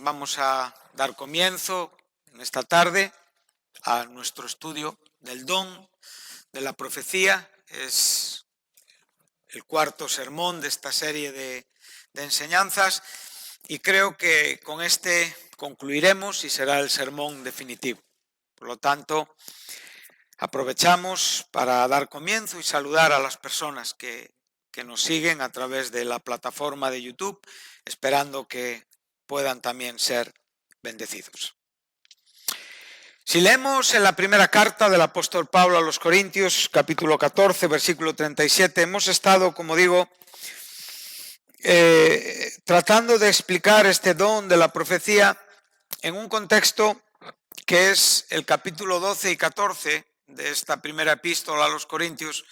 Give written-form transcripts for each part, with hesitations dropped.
Vamos a dar comienzo en esta tarde a nuestro estudio del don de la profecía. Es el cuarto sermón de esta serie de enseñanzas y creo que con este concluiremos y será el sermón definitivo. Por lo tanto, aprovechamos para dar comienzo y saludar a las personas que nos siguen a través de la plataforma de YouTube, esperando que puedan también ser bendecidos. Si leemos en la primera carta del apóstol Pablo a los Corintios, capítulo 14, versículo 37, hemos estado, como digo, tratando de explicar este don de la profecía en un contexto que es el capítulo 12 y 14 de esta primera epístola a los Corintios,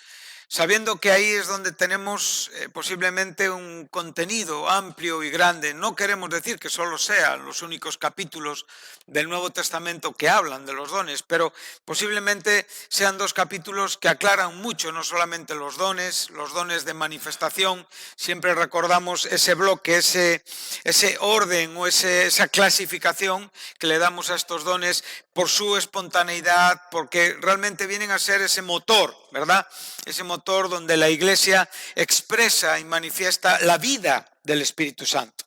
sabiendo que ahí es donde tenemos posiblemente un contenido amplio y grande. No queremos decir que solo sean los únicos capítulos del Nuevo Testamento que hablan de los dones, pero posiblemente sean dos capítulos que aclaran mucho, no solamente los dones de manifestación. Siempre recordamos ese bloque, ese orden o esa clasificación que le damos a estos dones por su espontaneidad, porque realmente vienen a ser ese motor, ¿verdad? Ese motor donde la Iglesia expresa y manifiesta la vida del Espíritu Santo.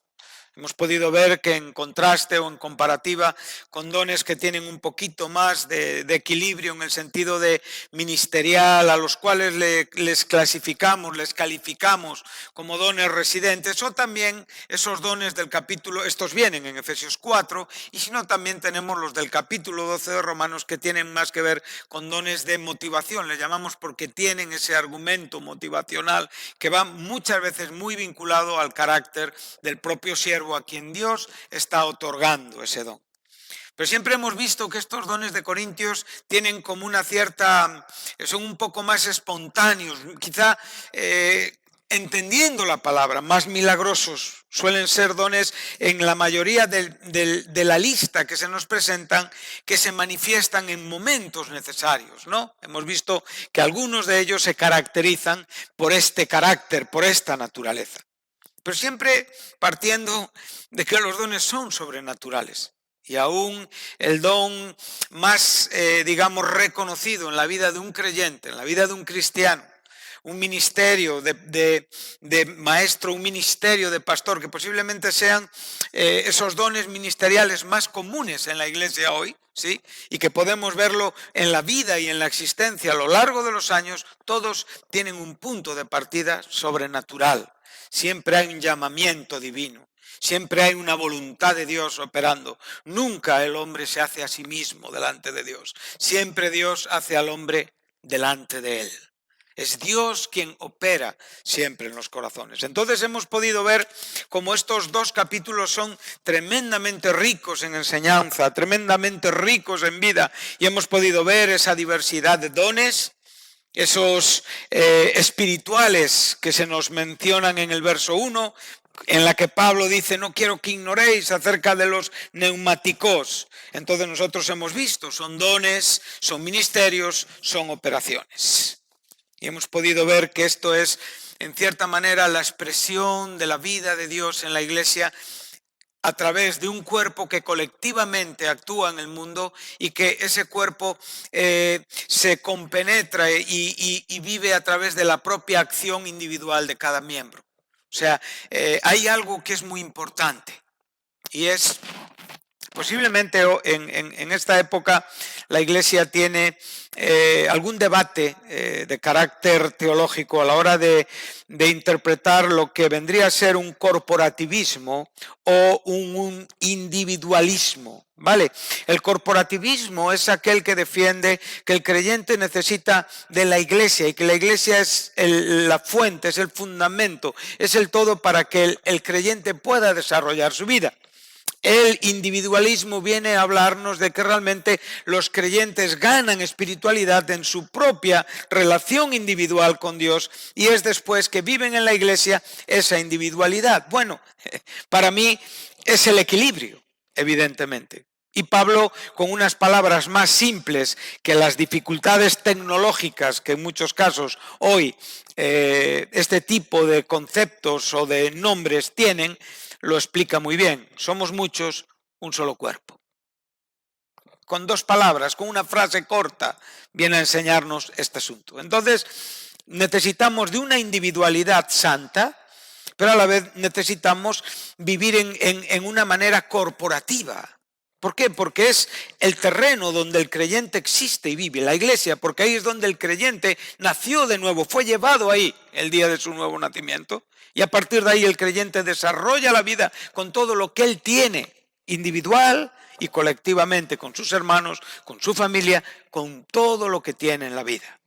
Hemos podido ver que en contraste o en comparativa con dones que tienen un poquito más de equilibrio en el sentido de ministerial, a los cuales les clasificamos, les calificamos como dones residentes, o también esos dones del capítulo, estos vienen en Efesios 4, y si no también tenemos los del capítulo 12 de Romanos que tienen más que ver con dones de motivación, les llamamos porque tienen ese argumento motivacional que va muchas veces muy vinculado al carácter del propio siervo a quien Dios está otorgando ese don. Pero siempre hemos visto que estos dones de Corintios tienen como una cierta, son un poco más espontáneos, quizá entendiendo la palabra, más milagrosos. Suelen ser dones en la mayoría de la lista que se nos presentan, que se manifiestan en momentos necesarios, ¿no? Hemos visto que algunos de ellos se caracterizan por este carácter, por esta naturaleza. Pero siempre partiendo de que los dones son sobrenaturales. Y aún el don más, reconocido en la vida de un creyente, en la vida de un cristiano, un ministerio de maestro, un ministerio de pastor, que posiblemente sean esos dones ministeriales más comunes en la iglesia hoy, ¿sí? Y que podemos verlo en la vida y en la existencia a lo largo de los años, todos tienen un punto de partida sobrenatural. Siempre hay un llamamiento divino, siempre hay una voluntad de Dios operando. Nunca el hombre se hace a sí mismo delante de Dios, siempre Dios hace al hombre delante de él. Es Dios quien opera siempre en los corazones. Entonces hemos podido ver cómo estos dos capítulos son tremendamente ricos en enseñanza, tremendamente ricos en vida, y hemos podido ver esa diversidad de dones, esos espirituales que se nos mencionan en el verso 1, en la que Pablo dice, no quiero que ignoréis acerca de los neumáticos. Entonces nosotros hemos visto, son dones, son ministerios, son operaciones. Y hemos podido ver que esto es, en cierta manera, la expresión de la vida de Dios en la iglesia a través de un cuerpo que colectivamente actúa en el mundo y que ese cuerpo se compenetra y vive a través de la propia acción individual de cada miembro. O sea, hay algo que es muy importante y es posiblemente en esta época la Iglesia tiene algún debate de carácter teológico a la hora de interpretar lo que vendría a ser un corporativismo o un individualismo, ¿vale? El corporativismo es aquel que defiende que el creyente necesita de la Iglesia y que la Iglesia es la fuente, es el fundamento, es el todo para que el creyente pueda desarrollar su vida. El individualismo viene a hablarnos de que realmente los creyentes ganan espiritualidad en su propia relación individual con Dios y es después que viven en la iglesia esa individualidad. Bueno, para mí es el equilibrio, evidentemente. Y Pablo, con unas palabras más simples que las dificultades tecnológicas que en muchos casos hoy este tipo de conceptos o de nombres tienen, lo explica muy bien. Somos muchos, un solo cuerpo. Con 2 palabras, con una frase corta, viene a enseñarnos este asunto. Entonces, necesitamos de una individualidad santa, pero a la vez necesitamos vivir en una manera corporativa. ¿Por qué? Porque es el terreno donde el creyente existe y vive, la iglesia, porque ahí es donde el creyente nació de nuevo, fue llevado ahí el día de su nuevo nacimiento, y a partir de ahí el creyente desarrolla la vida con todo lo que él tiene, individual y colectivamente, con sus hermanos, con su familia, con todo lo que tiene en la vida.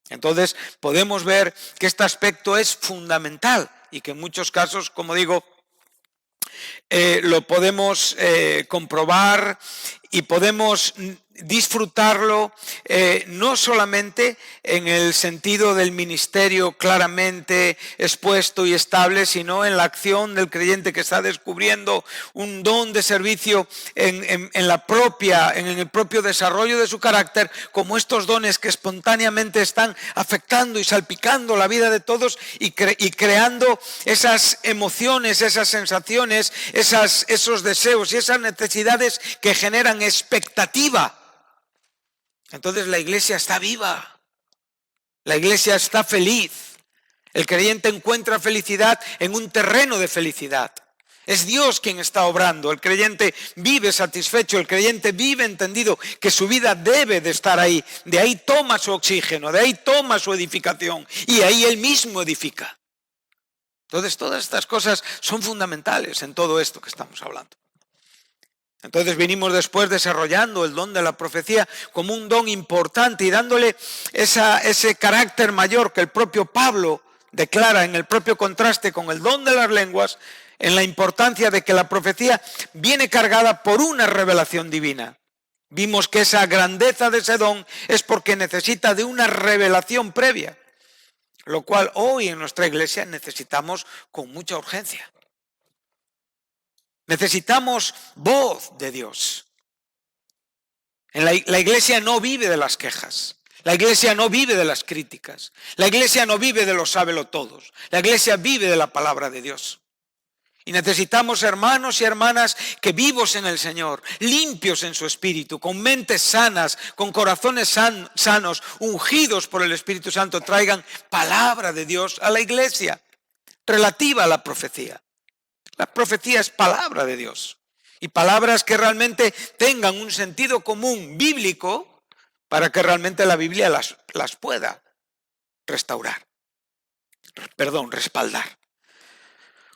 Entonces podemos ver que este aspecto es fundamental y que en muchos casos, como digo, lo podemos comprobar y podemos disfrutarlo no solamente en el sentido del ministerio claramente expuesto y estable, sino en la acción del creyente que está descubriendo un don de servicio en el propio desarrollo de su carácter, como estos dones que espontáneamente están afectando y salpicando la vida de todos y creando esas emociones, esas sensaciones, esos deseos y esas necesidades que generan expectativa. Entonces la iglesia está viva, la iglesia está feliz, el creyente encuentra felicidad en un terreno de felicidad. Es Dios quien está obrando, el creyente vive satisfecho, el creyente vive entendido que su vida debe de estar ahí, de ahí toma su oxígeno, de ahí toma su edificación y ahí él mismo edifica. Entonces todas estas cosas son fundamentales en todo esto que estamos hablando. Entonces venimos después desarrollando el don de la profecía como un don importante y dándole ese carácter mayor que el propio Pablo declara en el propio contraste con el don de las lenguas, en la importancia de que la profecía viene cargada por una revelación divina. Vimos que esa grandeza de ese don es porque necesita de una revelación previa, lo cual hoy en nuestra iglesia necesitamos con mucha urgencia. Necesitamos voz de Dios. La iglesia no vive de las quejas. La iglesia no vive de las críticas. La iglesia no vive de los sábelotodos. La iglesia vive de la palabra de Dios. Y necesitamos hermanos y hermanas que vivos en el Señor, limpios en su espíritu, con mentes sanas, con corazones sanos, ungidos por el Espíritu Santo, traigan palabra de Dios a la iglesia relativa a la profecía. La profecía es palabra de Dios y palabras que realmente tengan un sentido común bíblico para que realmente la Biblia las pueda respaldar.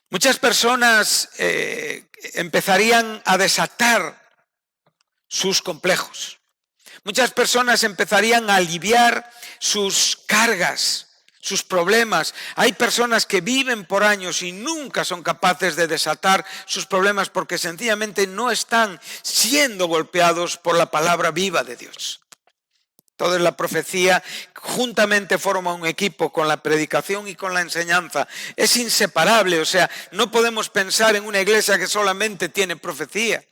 Muchas personas empezarían a desatar sus complejos. Muchas personas empezarían a aliviar sus cargas, sus problemas. Hay personas que viven por años y nunca son capaces de desatar sus problemas porque sencillamente no están siendo golpeados por la palabra viva de Dios. Entonces la profecía juntamente forma un equipo con la predicación y con la enseñanza. Es inseparable, o sea, no podemos pensar en una iglesia que solamente tiene profecía.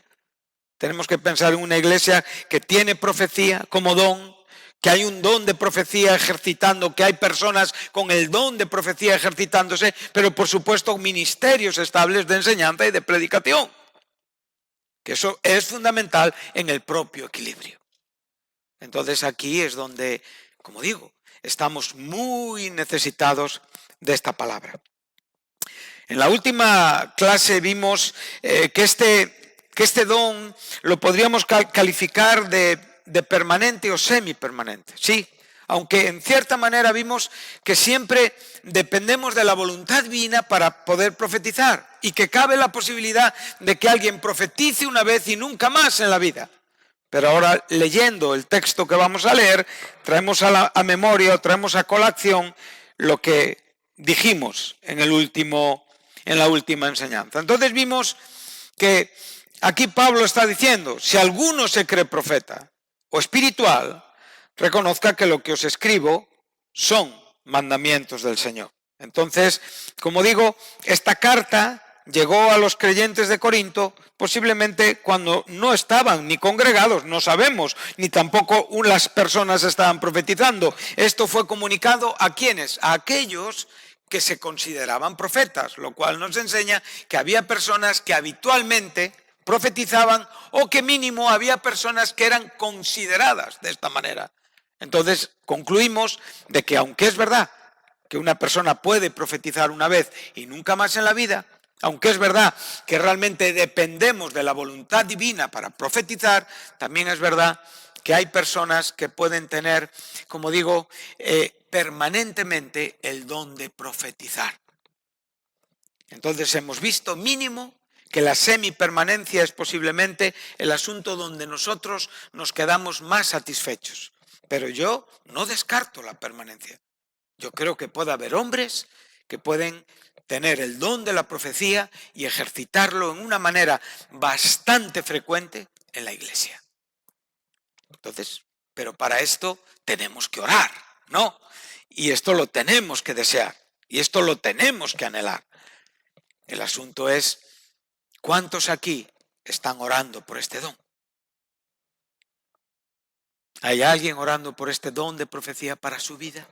Tenemos que pensar en una iglesia que tiene profecía como don, que hay un don de profecía ejercitando, que hay personas con el don de profecía ejercitándose, pero por supuesto ministerios estables de enseñanza y de predicación. Que eso es fundamental en el propio equilibrio. Entonces aquí es donde, como digo, estamos muy necesitados de esta palabra. En la última clase vimos que este don lo podríamos calificar de permanente o semipermanente, sí, aunque en cierta manera vimos que siempre dependemos de la voluntad divina para poder profetizar y que cabe la posibilidad de que alguien profetice una vez y nunca más en la vida. Pero ahora, leyendo el texto que vamos a leer, traemos a memoria o traemos a colación lo que dijimos en la última enseñanza. Entonces vimos que aquí Pablo está diciendo, si alguno se cree profeta o espiritual, reconozca que lo que os escribo son mandamientos del Señor. Entonces, como digo, esta carta llegó a los creyentes de Corinto posiblemente cuando no estaban ni congregados, no sabemos, ni tampoco las personas estaban profetizando. Esto fue comunicado ¿a quiénes? A aquellos que se consideraban profetas, lo cual nos enseña que había personas que habitualmente profetizaban o que mínimo había personas que eran consideradas de esta manera. Entonces concluimos de que aunque es verdad que una persona puede profetizar una vez y nunca más en la vida, aunque es verdad que realmente dependemos de la voluntad divina para profetizar, también es verdad que hay personas que pueden tener, como digo, permanentemente el don de profetizar. Entonces hemos visto mínimo que la semipermanencia es posiblemente el asunto donde nosotros nos quedamos más satisfechos. Pero yo no descarto la permanencia. Yo creo que puede haber hombres que pueden tener el don de la profecía y ejercitarlo en una manera bastante frecuente en la iglesia. Entonces, pero para esto tenemos que orar, ¿no? Y esto lo tenemos que desear, y esto lo tenemos que anhelar. El asunto es, ¿cuántos aquí están orando por este don? ¿Hay alguien orando por este don de profecía para su vida?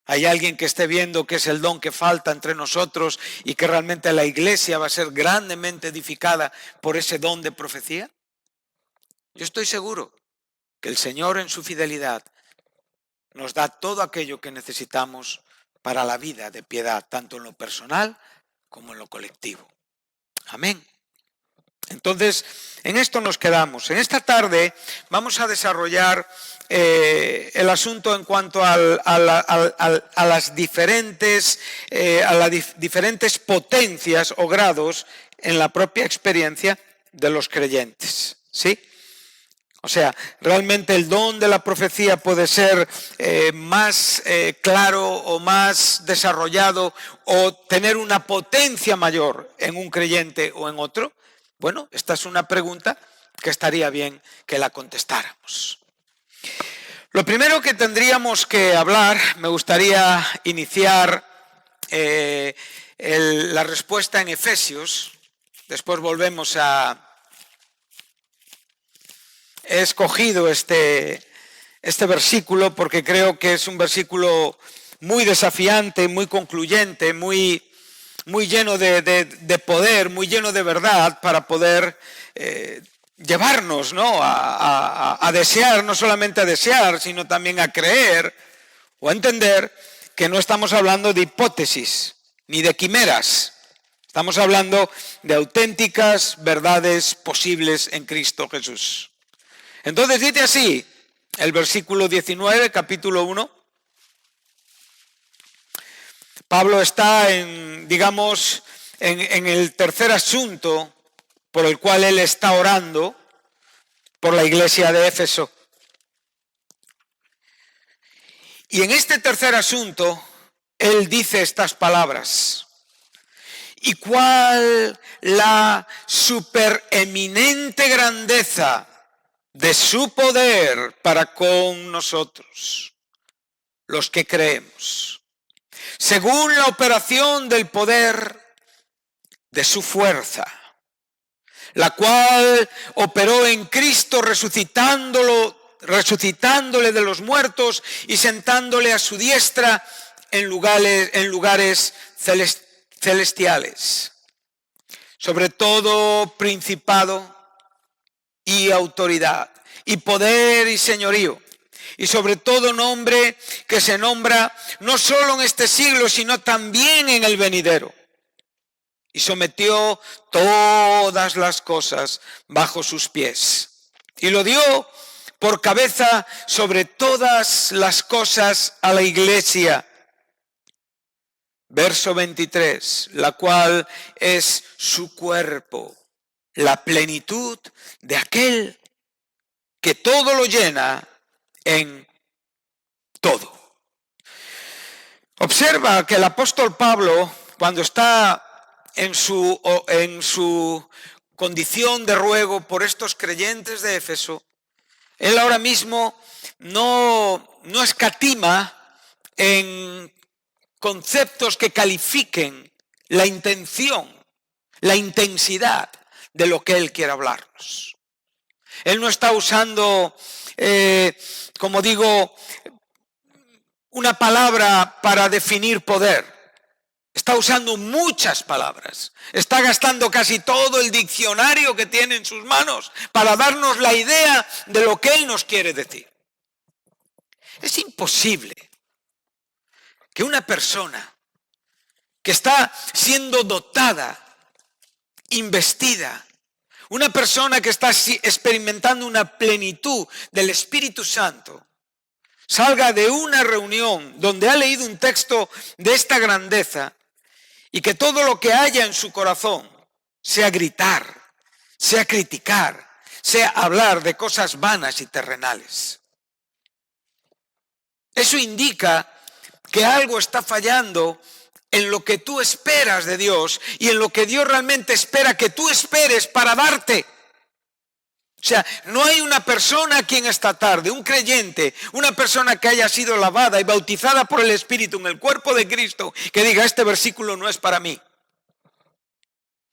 ¿Hay alguien que esté viendo que es el don que falta entre nosotros y que realmente la iglesia va a ser grandemente edificada por ese don de profecía? Yo estoy seguro que el Señor en su fidelidad nos da todo aquello que necesitamos para la vida de piedad, tanto en lo personal como en lo colectivo. Amén. Entonces, en esto nos quedamos. En esta tarde vamos a desarrollar el asunto en cuanto a las diferentes potencias o grados en la propia experiencia de los creyentes, ¿sí? O sea, realmente el don de la profecía puede ser más claro o más desarrollado o tener una potencia mayor en un creyente o en otro. Bueno, esta es una pregunta que estaría bien que la contestáramos. Lo primero que tendríamos que hablar, me gustaría iniciar la respuesta en Efesios, después volvemos a... He escogido este versículo porque creo que es un versículo muy desafiante, muy concluyente, muy lleno de poder, muy lleno de verdad para poder llevarnos, ¿no? a desear, no solamente a desear, sino también a creer o a entender que no estamos hablando de hipótesis ni de quimeras. Estamos hablando de auténticas verdades posibles en Cristo Jesús. Entonces dice así, el versículo 19, capítulo 1. Pablo está en el tercer asunto por el cual él está orando por la iglesia de Éfeso. Y en este tercer asunto, él dice estas palabras. ¿Y cuál la supereminente grandeza de su poder para con nosotros, los que creemos, según la operación del poder de su fuerza, la cual operó en Cristo resucitándole de los muertos y sentándole a su diestra en lugares celestiales, sobre todo principado y autoridad, y poder y señorío, y sobre todo nombre que se nombra no solo en este siglo, sino también en el venidero. Y sometió todas las cosas bajo sus pies. Y lo dio por cabeza sobre todas las cosas a la iglesia. Verso 23, la cual es su cuerpo, la plenitud de aquel que todo lo llena en todo. Observa que el apóstol Pablo, cuando está en su condición de ruego por estos creyentes de Éfeso, él ahora mismo no escatima en conceptos que califiquen la intención, la intensidad de lo que él quiere hablarnos. Él no está usando, como digo, una palabra para definir poder. Está usando muchas palabras. Está gastando casi todo el diccionario que tiene en sus manos para darnos la idea de lo que él nos quiere decir. Es imposible que una persona que está siendo dotada, investida, una persona que está experimentando una plenitud del Espíritu Santo, salga de una reunión donde ha leído un texto de esta grandeza y que todo lo que haya en su corazón sea gritar, sea criticar, sea hablar de cosas vanas y terrenales. Eso indica que algo está fallando en lo que tú esperas de Dios y en lo que Dios realmente espera que tú esperes para darte. O sea, no hay una persona aquí en esta tarde, un creyente, una persona que haya sido lavada y bautizada por el Espíritu en el cuerpo de Cristo, que diga, este versículo no es para mí.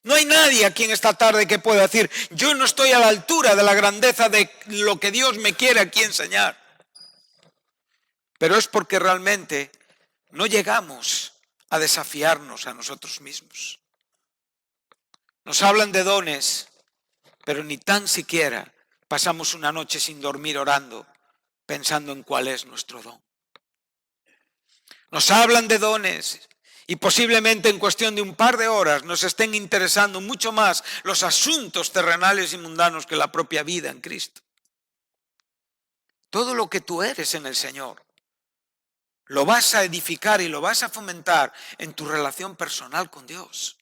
No hay nadie aquí en esta tarde que pueda decir, yo no estoy a la altura de la grandeza de lo que Dios me quiere aquí enseñar. Pero es porque realmente no llegamos a desafiarnos a nosotros mismos. Nos hablan de dones, pero ni tan siquiera pasamos una noche sin dormir orando, pensando en cuál es nuestro don. Nos hablan de dones y posiblemente en cuestión de un par de horas nos estén interesando mucho más los asuntos terrenales y mundanos que la propia vida en Cristo. Todo lo que tú eres en el Señor lo vas a edificar y lo vas a fomentar en tu relación personal con Dios.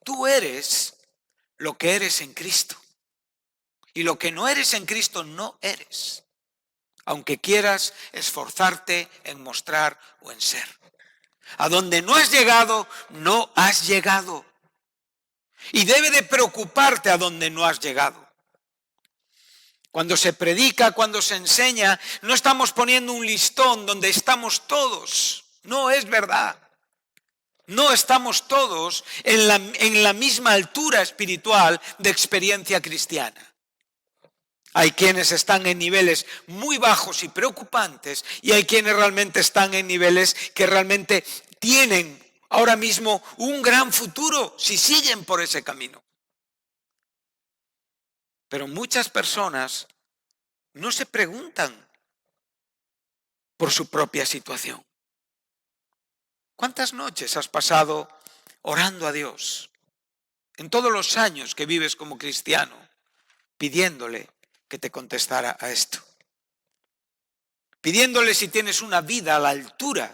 Tú eres lo que eres en Cristo. Y lo que no eres en Cristo no eres, aunque quieras esforzarte en mostrar o en ser. A donde no has llegado, no has llegado. Y debe de preocuparte a donde no has llegado. Cuando se predica, cuando se enseña, no estamos poniendo un listón donde estamos todos. No es verdad. No estamos todos en la misma altura espiritual de experiencia cristiana. Hay quienes están en niveles muy bajos y preocupantes y hay quienes realmente están en niveles que realmente tienen ahora mismo un gran futuro si siguen por ese camino. Pero muchas personas no se preguntan por su propia situación. ¿Cuántas noches has pasado orando a Dios en todos los años que vives como cristiano, pidiéndole que te contestara a esto? Pidiéndole si tienes una vida a la altura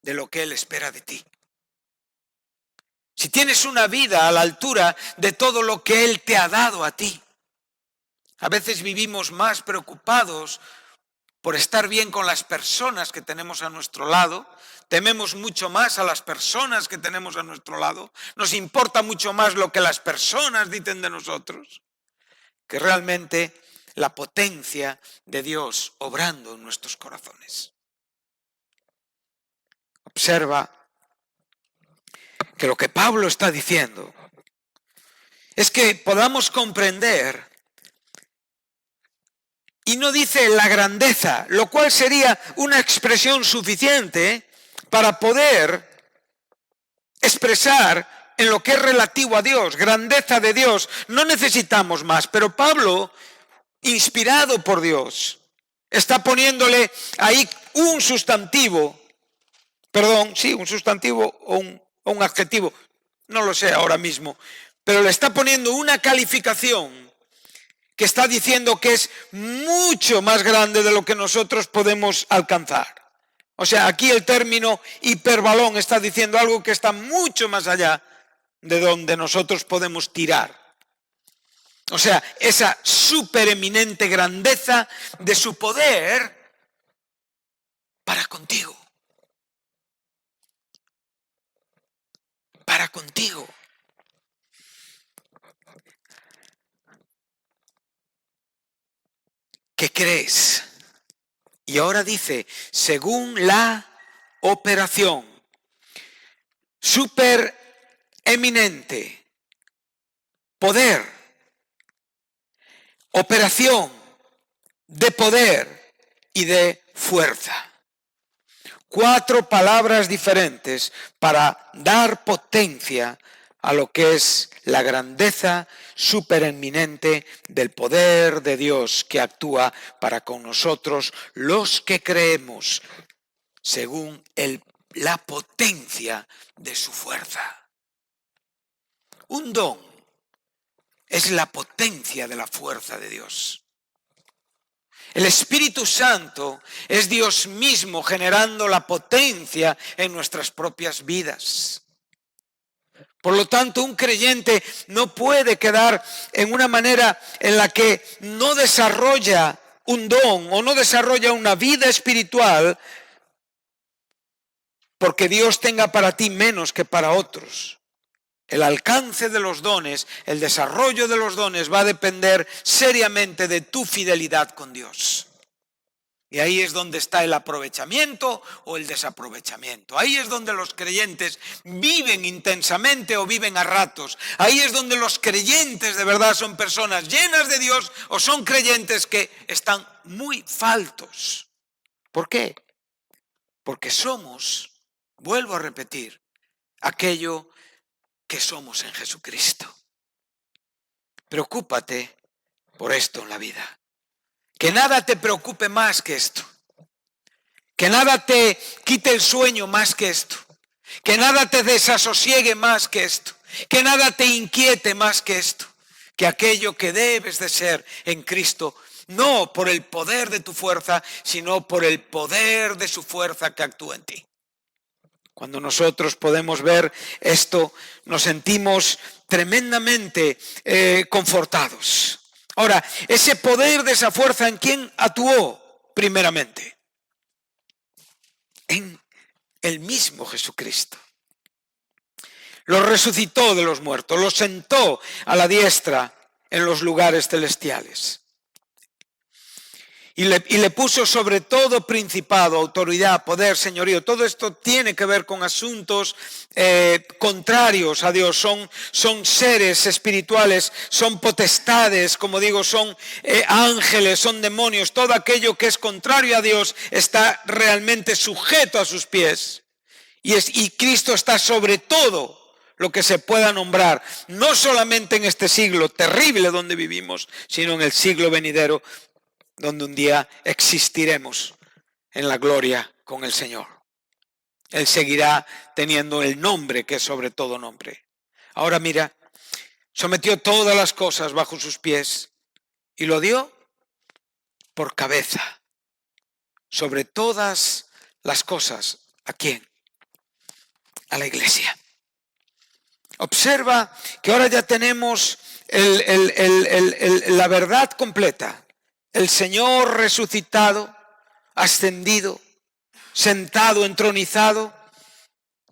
de lo que Él espera de ti. Si tienes una vida a la altura de todo lo que Él te ha dado a ti. A veces vivimos más preocupados por estar bien con las personas que tenemos a nuestro lado. Tememos mucho más a las personas que tenemos a nuestro lado. Nos importa mucho más lo que las personas dicen de nosotros que realmente la potencia de Dios obrando en nuestros corazones. Observa que lo que Pablo está diciendo es que podamos comprender, y no dice la grandeza, lo cual sería una expresión suficiente para poder expresar en lo que es relativo a Dios, grandeza de Dios. No necesitamos más, pero Pablo, inspirado por Dios, está poniéndole ahí un sustantivo, un sustantivo o un adjetivo, no lo sé ahora mismo, pero le está poniendo una calificación que está diciendo que es mucho más grande de lo que nosotros podemos alcanzar. O sea, aquí el término hiperbalón está diciendo algo que está mucho más allá de donde nosotros podemos tirar. O sea, esa supereminente grandeza de su poder para contigo. Para contigo. ¿Qué crees? Y ahora dice, según la operación supereminente, poder, operación de poder y de fuerza. 4 palabras diferentes para dar potencia a lo que es la grandeza supereminente del poder de Dios que actúa para con nosotros los que creemos según la potencia de su fuerza. Un don es la potencia de la fuerza de Dios. El Espíritu Santo es Dios mismo generando la potencia en nuestras propias vidas. Por lo tanto, un creyente no puede quedar en una manera en la que no desarrolla un don o no desarrolla una vida espiritual porque Dios tenga para ti menos que para otros. El alcance de los dones, el desarrollo de los dones va a depender seriamente de tu fidelidad con Dios. Y ahí es donde está el aprovechamiento o el desaprovechamiento. Ahí es donde los creyentes viven intensamente o viven a ratos. Ahí es donde los creyentes de verdad son personas llenas de Dios o son creyentes que están muy faltos. ¿Por qué? Porque somos, vuelvo a repetir, aquello que somos en Jesucristo. Preocúpate por esto en la vida. Que nada te preocupe más que esto. Que nada te quite el sueño más que esto. Que nada te desasosiegue más que esto. Que nada te inquiete más que esto. Que aquello que debes de ser en Cristo, no por el poder de tu fuerza, sino por el poder de su fuerza que actúa en ti. Cuando nosotros podemos ver esto, nos sentimos tremendamente confortados. Ahora, ese poder de esa fuerza, ¿en quién actuó primeramente? En el mismo Jesucristo. Lo resucitó de los muertos, lo sentó a la diestra en los lugares celestiales. Y le puso sobre todo principado, autoridad, poder, señorío. Todo esto tiene que ver con asuntos contrarios a Dios. Son seres espirituales, son potestades, como digo, son ángeles, son demonios. Todo aquello que es contrario a Dios está realmente sujeto a sus pies. Y Cristo está sobre todo lo que se pueda nombrar, no solamente en este siglo terrible donde vivimos, sino en el siglo venidero, donde un día existiremos en la gloria con el Señor. Él seguirá teniendo el nombre que es sobre todo nombre. Ahora mira, sometió todas las cosas bajo sus pies y lo dio por cabeza. Sobre todas las cosas, ¿a quién? A la iglesia. Observa que ahora ya tenemos la verdad completa. El Señor resucitado, ascendido, sentado, entronizado,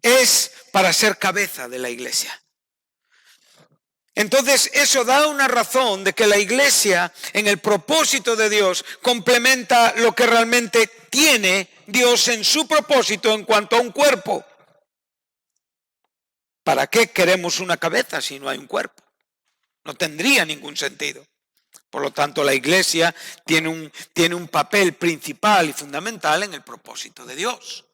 es para ser cabeza de la iglesia. Entonces eso da una razón de que la iglesia en el propósito de Dios complementa lo que realmente tiene Dios en su propósito en cuanto a un cuerpo. ¿Para qué queremos una cabeza si no hay un cuerpo? No tendría ningún sentido. Por lo tanto, la iglesia tiene un papel principal y fundamental en el propósito de Dios.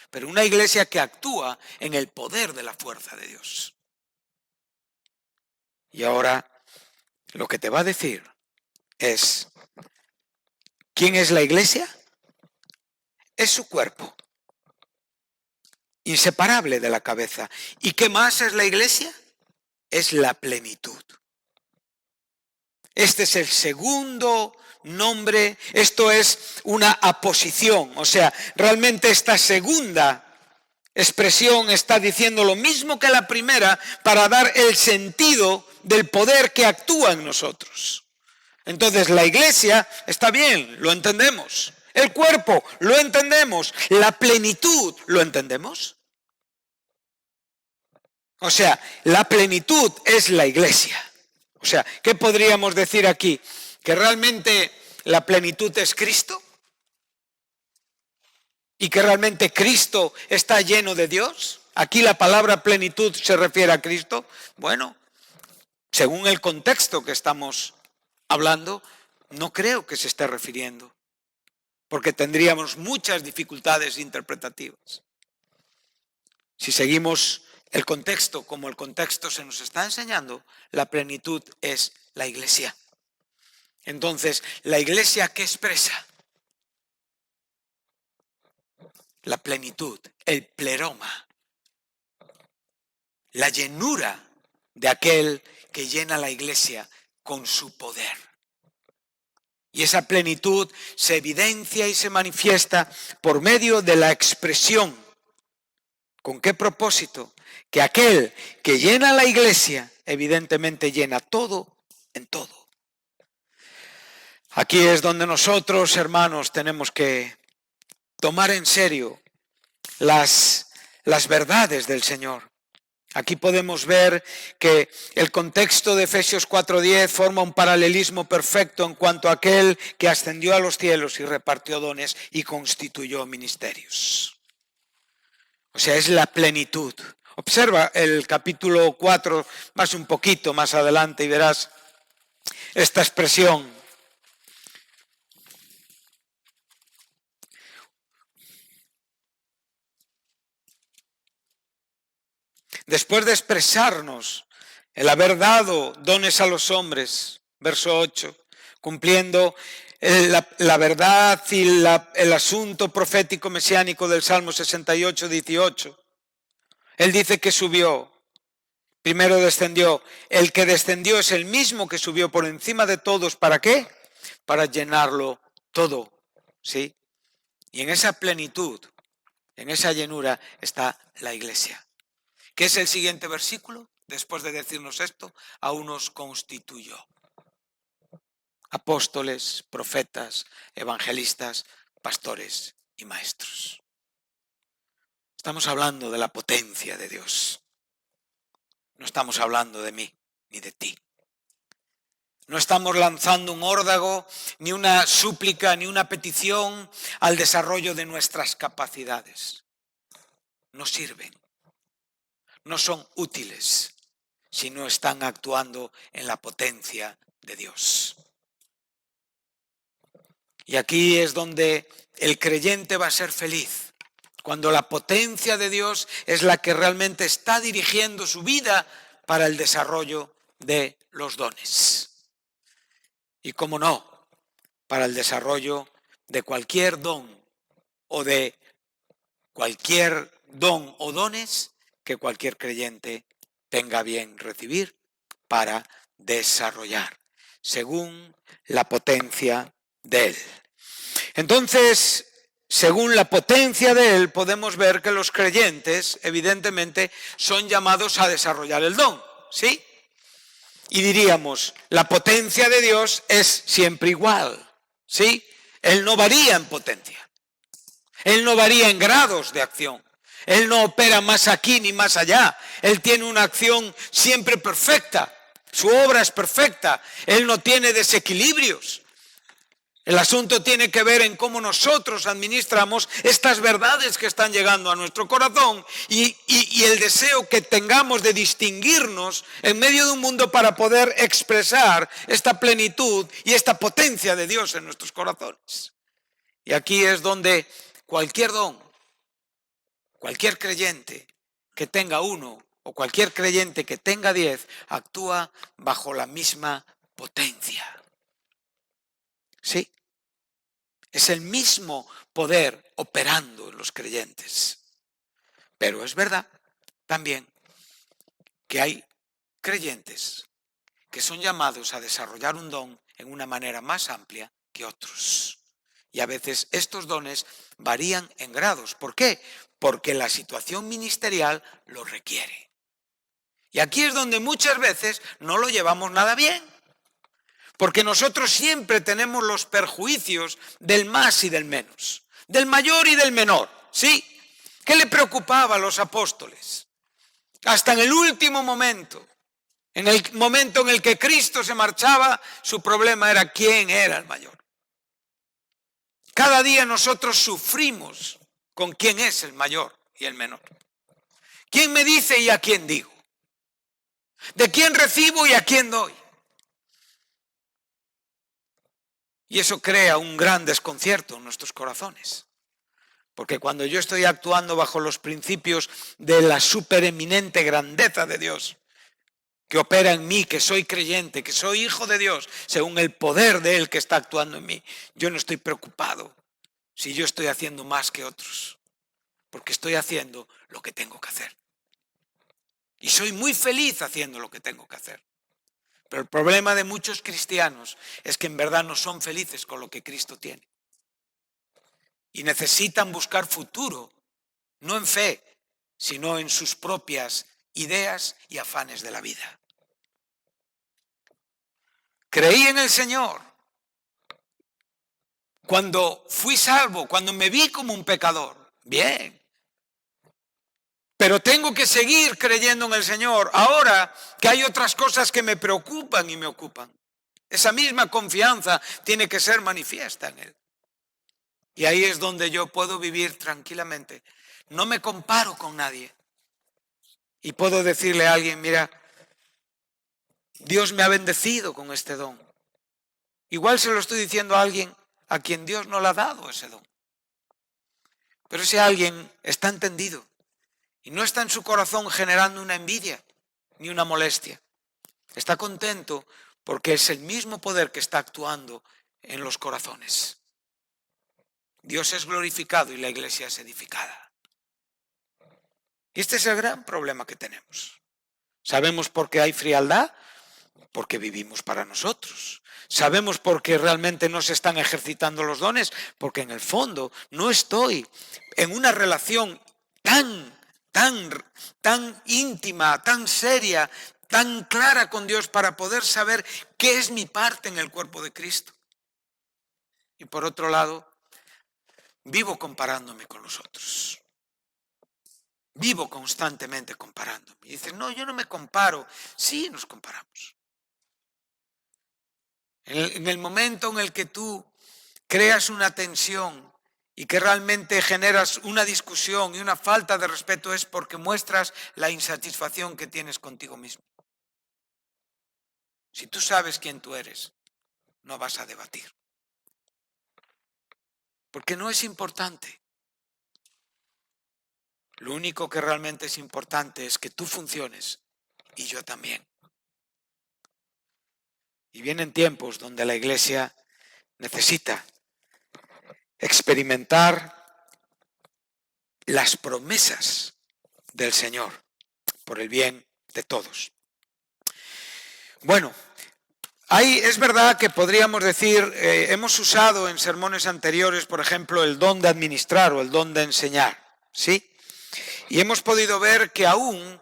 Pero una iglesia que actúa en el poder de la fuerza de Dios. Y ahora, lo que te va a decir es, ¿quién es la iglesia? Es su cuerpo, inseparable de la cabeza. ¿Y qué más es la iglesia? Es la plenitud. Este es el segundo nombre, esto es una aposición, o sea, realmente esta segunda expresión está diciendo lo mismo que la primera para dar el sentido del poder que actúa en nosotros. Entonces la iglesia está bien, lo entendemos. El cuerpo, lo entendemos. La plenitud, ¿lo entendemos? O sea, la plenitud es la iglesia. O sea, ¿qué podríamos decir aquí? ¿Que realmente la plenitud es Cristo? ¿Y que realmente Cristo está lleno de Dios? ¿Aquí la palabra plenitud se refiere a Cristo? Bueno, según el contexto que estamos hablando, no creo que se esté refiriendo. porque tendríamos muchas dificultades interpretativas. Si seguimos el contexto como el contexto se nos está enseñando, la plenitud es la iglesia. Entonces, ¿la iglesia qué expresa? La plenitud, el pleroma, la llenura de aquel que llena la iglesia con su poder. Y esa plenitud se evidencia y se manifiesta por medio de la expresión. ¿Con qué propósito? Que aquel que llena la iglesia, evidentemente llena todo en todo. Aquí es donde nosotros, hermanos, tenemos que tomar en serio las verdades del Señor. Aquí podemos ver que el contexto de Efesios 4:10 forma un paralelismo perfecto en cuanto a aquel que ascendió a los cielos y repartió dones y constituyó ministerios. O sea, es la plenitud. Observa el capítulo 4, vas un poquito más adelante y verás esta expresión. Después de expresarnos el haber dado dones a los hombres, verso 8, cumpliendo la verdad y el asunto profético mesiánico del Salmo 68, 18. Él dice que subió, primero descendió. El que descendió es el mismo que subió por encima de todos. ¿Para qué? Para llenarlo todo, ¿sí? Y en esa plenitud, en esa llenura está la iglesia. ¿Qué es el siguiente versículo? Después de decirnos esto, a unos constituyó. Apóstoles, profetas, evangelistas, pastores y maestros. Estamos hablando de la potencia de Dios. No estamos hablando de mí ni de ti. No estamos lanzando un órdago, ni una súplica, ni una petición al desarrollo de nuestras capacidades. No sirven. No son útiles si no están actuando en la potencia de Dios. Y aquí es donde el creyente va a ser feliz, cuando la potencia de Dios es la que realmente está dirigiendo su vida para el desarrollo de los dones. Y cómo no, para el desarrollo de cualquier don o de cualquier don o dones que cualquier creyente tenga bien recibir para desarrollar, según la potencia de Él. Entonces, según la potencia de Él, podemos ver que los creyentes, evidentemente, son llamados a desarrollar el don, ¿sí? Y diríamos, la potencia de Dios es siempre igual, ¿sí? Él no varía en potencia. Él no varía en grados de acción. Él no opera más aquí ni más allá. Él tiene una acción siempre perfecta. Su obra es perfecta. Él no tiene desequilibrios. El asunto tiene que ver en cómo nosotros administramos estas verdades que están llegando a nuestro corazón y el deseo que tengamos de distinguirnos en medio de un mundo para poder expresar esta plenitud y esta potencia de Dios en nuestros corazones. Y aquí es donde cualquier don, cualquier creyente que tenga uno o cualquier creyente que tenga 10 actúa bajo la misma potencia. ¿Sí? Es el mismo poder operando en los creyentes. Pero es verdad también que hay creyentes que son llamados a desarrollar un don en una manera más amplia que otros. Y a veces estos dones varían en grados. ¿Por qué? Porque la situación ministerial lo requiere. Y aquí es donde muchas veces no lo llevamos nada bien. Porque nosotros siempre tenemos los perjuicios del más y del menos, del mayor y del menor, ¿sí? ¿Qué le preocupaba a los apóstoles? Hasta en el último momento, en el momento en el que Cristo se marchaba, su problema era quién era el mayor. Cada día nosotros sufrimos con quién es el mayor y el menor. ¿Quién me dice y a quién digo? ¿De quién recibo y a quién doy? Y eso crea un gran desconcierto en nuestros corazones. Porque cuando yo estoy actuando bajo los principios de la supereminente grandeza de Dios, que opera en mí, que soy creyente, que soy hijo de Dios, según el poder de Él que está actuando en mí, yo no estoy preocupado si yo estoy haciendo más que otros, porque estoy haciendo lo que tengo que hacer. Y soy muy feliz haciendo lo que tengo que hacer. Pero el problema de muchos cristianos es que en verdad no son felices con lo que Cristo tiene. Y necesitan buscar futuro, no en fe, sino en sus propias ideas y afanes de la vida. Creí en el Señor cuando fui salvo, cuando me vi como un pecador. Bien. Pero tengo que seguir creyendo en el Señor ahora que hay otras cosas que me preocupan y me ocupan. Esa misma confianza tiene que ser manifiesta en Él. Y ahí es donde yo puedo vivir tranquilamente. No me comparo con nadie. Y puedo decirle a alguien, mira, Dios me ha bendecido con este don. Igual se lo estoy diciendo a alguien a quien Dios no le ha dado ese don. Pero ese alguien está entendido y no está en su corazón generando una envidia ni una molestia. Está contento porque es el mismo poder que está actuando en los corazones. Dios es glorificado y la iglesia es edificada. Y este es el gran problema que tenemos. ¿Sabemos por qué hay frialdad? Porque vivimos para nosotros. ¿Sabemos por qué realmente no se están ejercitando los dones? Porque en el fondo no estoy en una relación tan íntima, tan seria, tan clara con Dios para poder saber qué es mi parte en el cuerpo de Cristo. Y por otro lado, vivo comparándome con los otros. Vivo constantemente comparándome. Y dices, no, yo no me comparo. Sí, nos comparamos. En el momento en el que tú creas una tensión y que realmente generas una discusión y una falta de respeto es porque muestras la insatisfacción que tienes contigo mismo. Si tú sabes quién tú eres, no vas a debatir. Porque no es importante. Lo único que realmente es importante es que tú funciones y yo también. Y vienen tiempos donde la iglesia necesita experimentar las promesas del Señor por el bien de todos. Bueno, es verdad que podríamos decir, hemos usado en sermones anteriores, por ejemplo, el don de administrar o el don de enseñar, ¿sí? Y hemos podido ver que aún,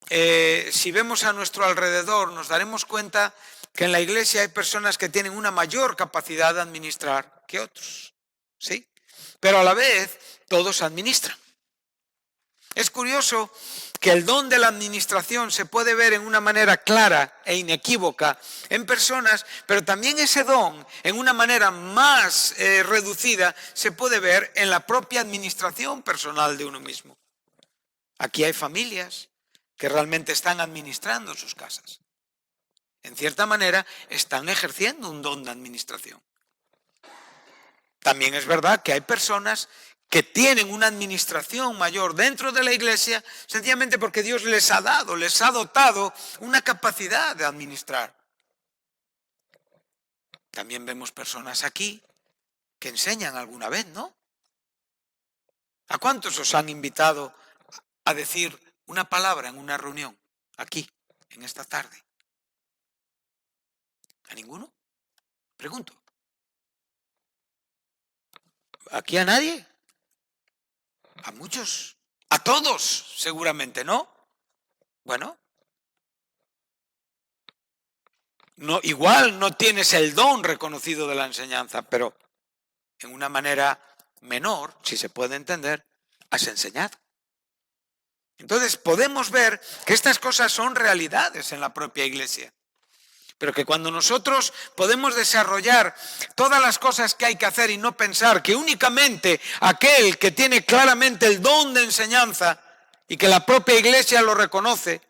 si vemos a nuestro alrededor, nos daremos cuenta que en la iglesia hay personas que tienen una mayor capacidad de administrar que otros, ¿sí? Pero a la vez, todos administran. Es curioso que el don de la administración se puede ver en una manera clara e inequívoca en personas, pero también ese don, en una manera más reducida, se puede ver en la propia administración personal de uno mismo. Aquí hay familias que realmente están administrando sus casas. En cierta manera, están ejerciendo un don de administración. También es verdad que hay personas que tienen una administración mayor dentro de la iglesia, sencillamente porque Dios les ha dado, les ha dotado una capacidad de administrar. También vemos personas aquí que enseñan alguna vez, ¿no? ¿A cuántos os han invitado a decir una palabra en una reunión, aquí, en esta tarde? ¿A ninguno? Pregunto. ¿Aquí a nadie? A muchos. A todos, seguramente, ¿no? Bueno. No, igual no tienes el don reconocido de la enseñanza, pero en una manera menor, si se puede entender, has enseñado. Entonces podemos ver que estas cosas son realidades en la propia iglesia. Pero que cuando nosotros podemos desarrollar todas las cosas que hay que hacer y no pensar que únicamente aquel que tiene claramente el don de enseñanza y que la propia iglesia lo reconoce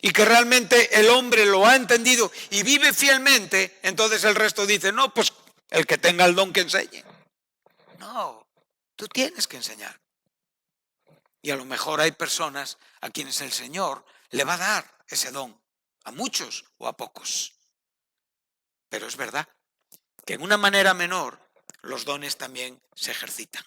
y que realmente el hombre lo ha entendido y vive fielmente, entonces el resto dice, no, pues El que tenga el don que enseñe. No, tú tienes que enseñar. Y a lo mejor hay personas a quienes el Señor le va a dar ese don, a muchos o a pocos. Pero es verdad que en una manera menor los dones también se ejercitan.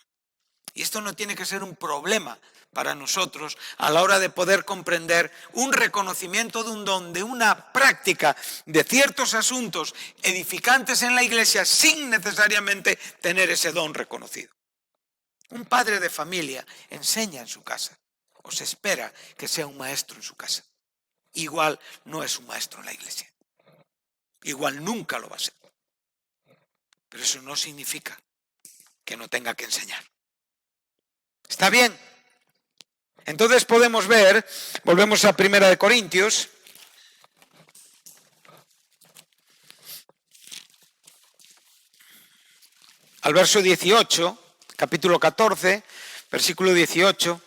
Y esto no tiene que ser un problema para nosotros a la hora de poder comprender un reconocimiento de un don, de una práctica de ciertos asuntos edificantes en la iglesia sin necesariamente tener ese don reconocido. Un padre de familia enseña en su casa o se espera que sea un maestro en su casa. Igual no es un maestro en la iglesia. Igual nunca lo va a ser. Pero eso no significa que no tenga que enseñar. ¿Está bien? Entonces podemos ver, volvemos a 1 Corintios, al verso 18, capítulo 14, versículo 18.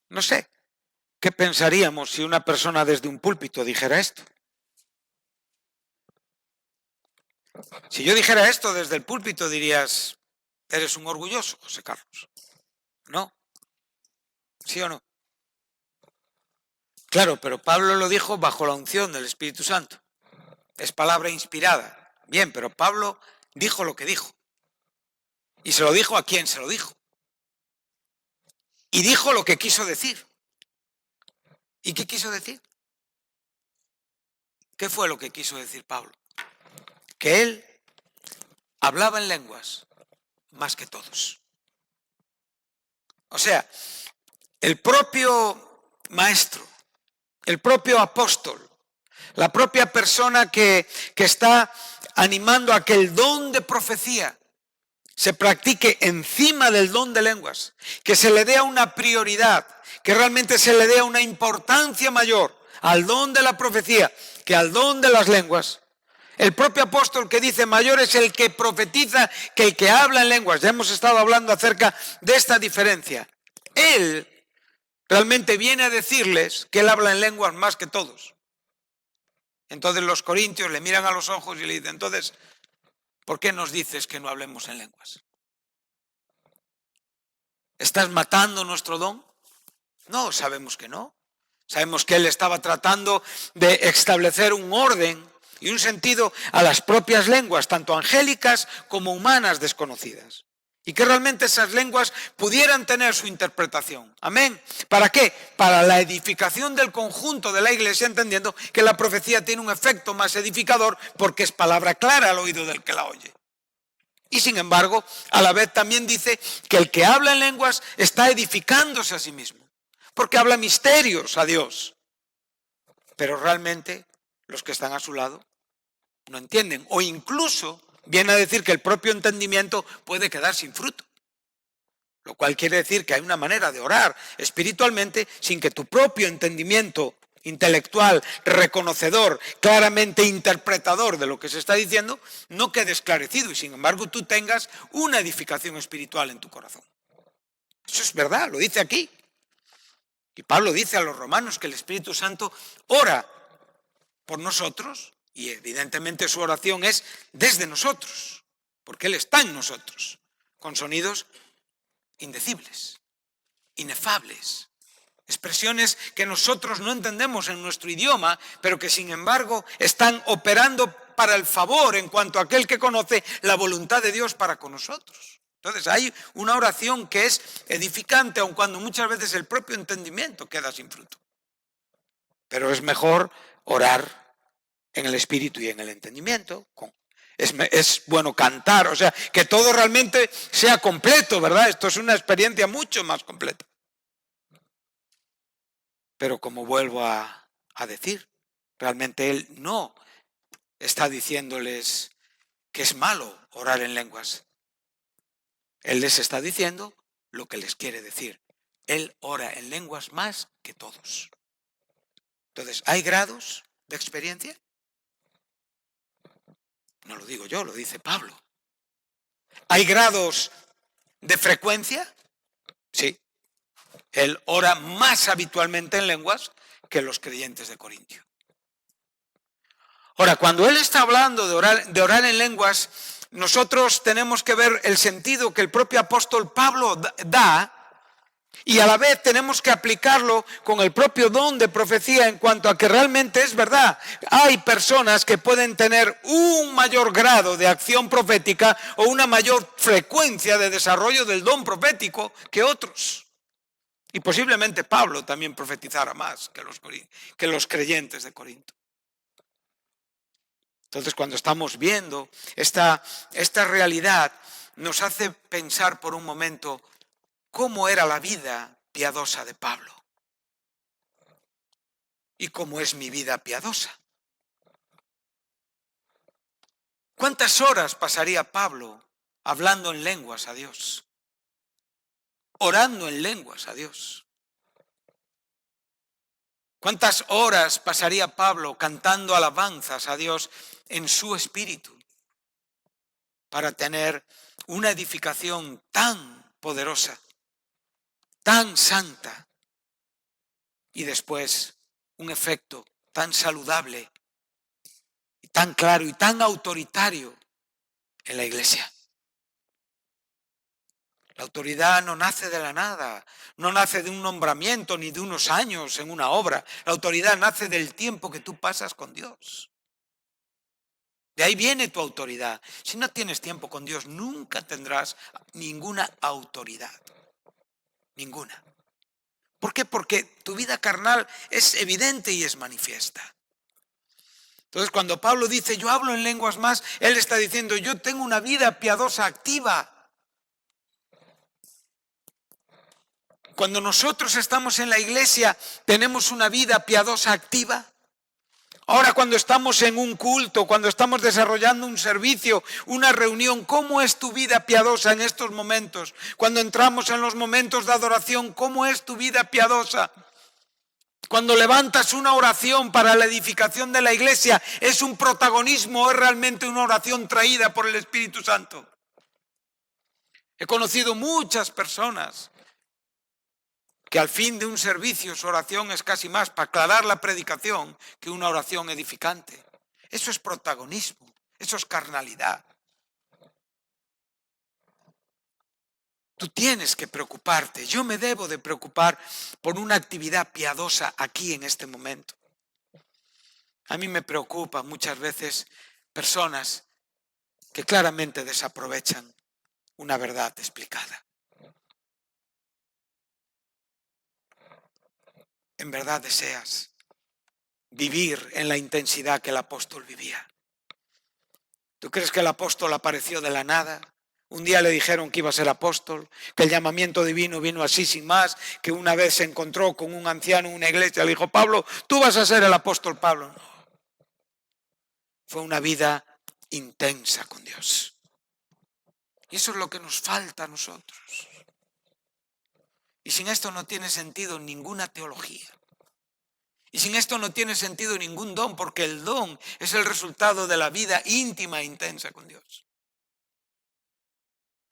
No sé, ¿qué pensaríamos si una persona desde un púlpito dijera esto? Si yo dijera esto desde el púlpito dirías, eres un orgulloso, José Carlos. ¿No? ¿Sí o no? Claro, pero Pablo lo dijo bajo la unción del Espíritu Santo. Es palabra inspirada. Bien, pero Pablo dijo lo que dijo. Y se lo dijo a quien se lo dijo. Y dijo lo que quiso decir. ¿Y qué quiso decir? ¿Qué fue lo que quiso decir Pablo? Que él hablaba en lenguas más que todos. O sea, el propio maestro, el propio apóstol, la propia persona que está animando a que el don de profecía se practique encima del don de lenguas, que se le dé una prioridad, que realmente se le dé una importancia mayor al don de la profecía que al don de las lenguas. El propio apóstol que dice mayor es el que profetiza que el que habla en lenguas. Ya hemos estado hablando acerca de esta diferencia. Él realmente viene a decirles que él habla en lenguas más que todos. Entonces los corintios le miran a los ojos y le dicen, entonces, ¿por qué nos dices que no hablemos en lenguas? ¿Estás matando nuestro don? No, sabemos que no. Sabemos que él estaba tratando de establecer un orden y un sentido a las propias lenguas, tanto angélicas como humanas desconocidas. Y que realmente esas lenguas pudieran tener su interpretación. Amén. ¿Para qué? Para la edificación del conjunto de la iglesia, entendiendo que la profecía tiene un efecto más edificador porque es palabra clara al oído del que la oye. Y sin embargo, a la vez también dice que el que habla en lenguas está edificándose a sí mismo, porque habla misterios a Dios. Pero realmente los que están a su lado no entienden, o incluso viene a decir que el propio entendimiento puede quedar sin fruto. Lo cual quiere decir que hay una manera de orar espiritualmente sin que tu propio entendimiento intelectual, reconocedor, claramente interpretador de lo que se está diciendo, no quede esclarecido y sin embargo tú tengas una edificación espiritual en tu corazón. Eso es verdad, lo dice aquí. Y Pablo dice a los romanos que el Espíritu Santo ora por nosotros y evidentemente su oración es desde nosotros, porque Él está en nosotros, con sonidos indecibles, inefables, expresiones que nosotros no entendemos en nuestro idioma, pero que sin embargo están operando para el favor en cuanto a aquel que conoce la voluntad de Dios para con nosotros. Entonces hay una oración que es edificante, aun cuando muchas veces el propio entendimiento queda sin fruto. Pero es mejor orar en el espíritu y en el entendimiento. Es bueno cantar, o sea, que todo realmente sea completo, ¿verdad? Esto es una experiencia mucho más completa. Pero como vuelvo a decir, realmente él no está diciéndoles que es malo orar en lenguas. Él les está diciendo lo que les quiere decir. Él ora en lenguas más que todos. Entonces, ¿hay grados de experiencia? No lo digo yo, lo dice Pablo. ¿Hay grados de frecuencia? Él ora más habitualmente en lenguas que los creyentes de Corintio. Ahora, cuando él está hablando de orar en lenguas, nosotros tenemos que ver el sentido que el propio apóstol Pablo da, y a la vez tenemos que aplicarlo con el propio don de profecía en cuanto a que realmente es verdad. Hay personas que pueden tener un mayor grado de acción profética o una mayor frecuencia de desarrollo del don profético que otros. Y posiblemente Pablo también profetizara más que los creyentes de Corinto. Entonces, cuando estamos viendo esta realidad, nos hace pensar por un momento cómo era la vida piadosa de Pablo y cómo es mi vida piadosa. ¿Cuántas horas pasaría Pablo hablando en lenguas a Dios? Orando en lenguas a Dios. ¿Cuántas horas pasaría Pablo cantando alabanzas a Dios en su espíritu para tener una edificación tan poderosa, tan santa y después un efecto tan saludable y tan claro y tan autoritario en la iglesia? La autoridad no nace de la nada, no nace de un nombramiento ni de unos años en una obra. La autoridad nace del tiempo que tú pasas con Dios. De ahí viene tu autoridad. Si no tienes tiempo con Dios, nunca tendrás ninguna autoridad. Ninguna. ¿Por qué? Porque tu vida carnal es evidente y es manifiesta. Entonces, cuando Pablo dice, yo hablo en lenguas más, él está diciendo, yo tengo una vida piadosa activa. Cuando nosotros estamos en la iglesia, tenemos una vida piadosa activa. Ahora, cuando estamos en un culto, cuando estamos desarrollando un servicio, una reunión, ¿cómo es tu vida piadosa en estos momentos? Cuando entramos en los momentos de adoración, ¿cómo es tu vida piadosa? Cuando levantas una oración para la edificación de la iglesia, ¿es un protagonismo o es realmente una oración traída por el Espíritu Santo? He conocido muchas personas que al fin de un servicio su oración es casi más para aclarar la predicación que una oración edificante. Eso es protagonismo, eso es carnalidad. Tú tienes que preocuparte, yo me debo de preocupar por una actividad piadosa aquí en este momento. A mí me preocupa muchas veces personas que claramente desaprovechan una verdad explicada. En verdad deseas vivir en la intensidad que el apóstol vivía. ¿Tú crees que el apóstol apareció de la nada? Un día le dijeron que iba a ser apóstol, que el llamamiento divino vino así sin más, que una vez se encontró con un anciano en una iglesia, le dijo, Pablo, tú vas a ser el apóstol Pablo. No. Fue una vida intensa con Dios. Y eso es lo que nos falta a nosotros. Y sin esto no tiene sentido ninguna teología. Y sin esto no tiene sentido ningún don, porque el don es el resultado de la vida íntima e intensa con Dios.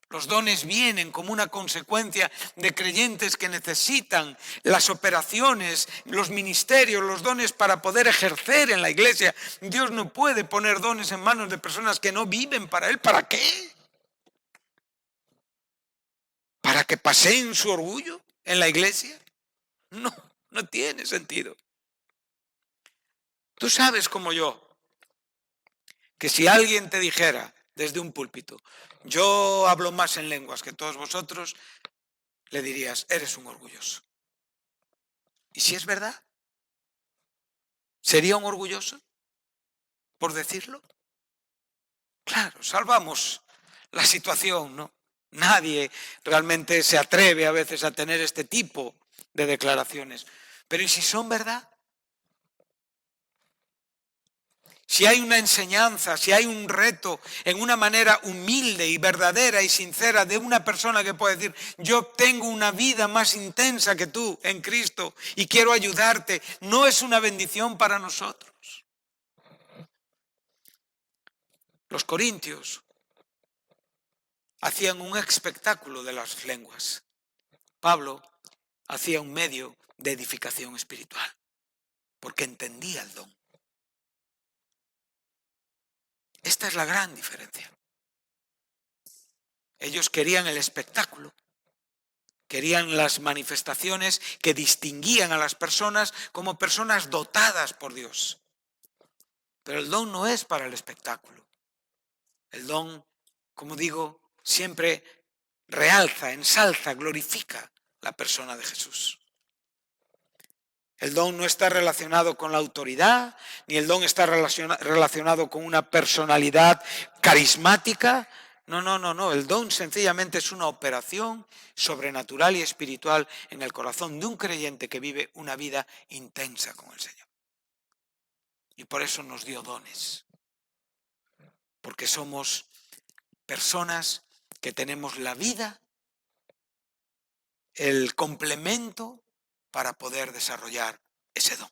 Los dones vienen como una consecuencia de creyentes que necesitan las operaciones, los ministerios, los dones para poder ejercer en la iglesia. Dios no puede poner dones en manos de personas que no viven para Él. ¿Para qué? ¿Para que paseen su orgullo en la iglesia? No, no tiene sentido. Tú sabes como yo que si alguien te dijera desde un púlpito, yo hablo más en lenguas que todos vosotros, le dirías, eres un orgulloso. ¿Y si es verdad? ¿Sería un orgulloso por decirlo? Claro, salvamos la situación, ¿no? Nadie realmente se atreve a veces a tener este tipo de declaraciones. Pero ¿y si son verdad? Si hay una enseñanza, si hay un reto en una manera humilde y verdadera y sincera de una persona que puede decir, yo tengo una vida más intensa que tú en Cristo y quiero ayudarte, ¿no es una bendición para nosotros? Los corintios hacían un espectáculo de las lenguas. Pablo hacía un medio de edificación espiritual, porque entendía el don. Esta es la gran diferencia. Ellos querían el espectáculo, querían las manifestaciones que distinguían a las personas como personas dotadas por Dios. Pero el don no es para el espectáculo. El don, como digo, siempre realza, ensalza, glorifica la persona de Jesús. El don no está relacionado con la autoridad, ni el don está relacionado con una personalidad carismática. No. El don sencillamente es una operación sobrenatural y espiritual en el corazón de un creyente que vive una vida intensa con el Señor. Y por eso nos dio dones. Porque somos personas que tenemos la vida, el complemento para poder desarrollar ese don.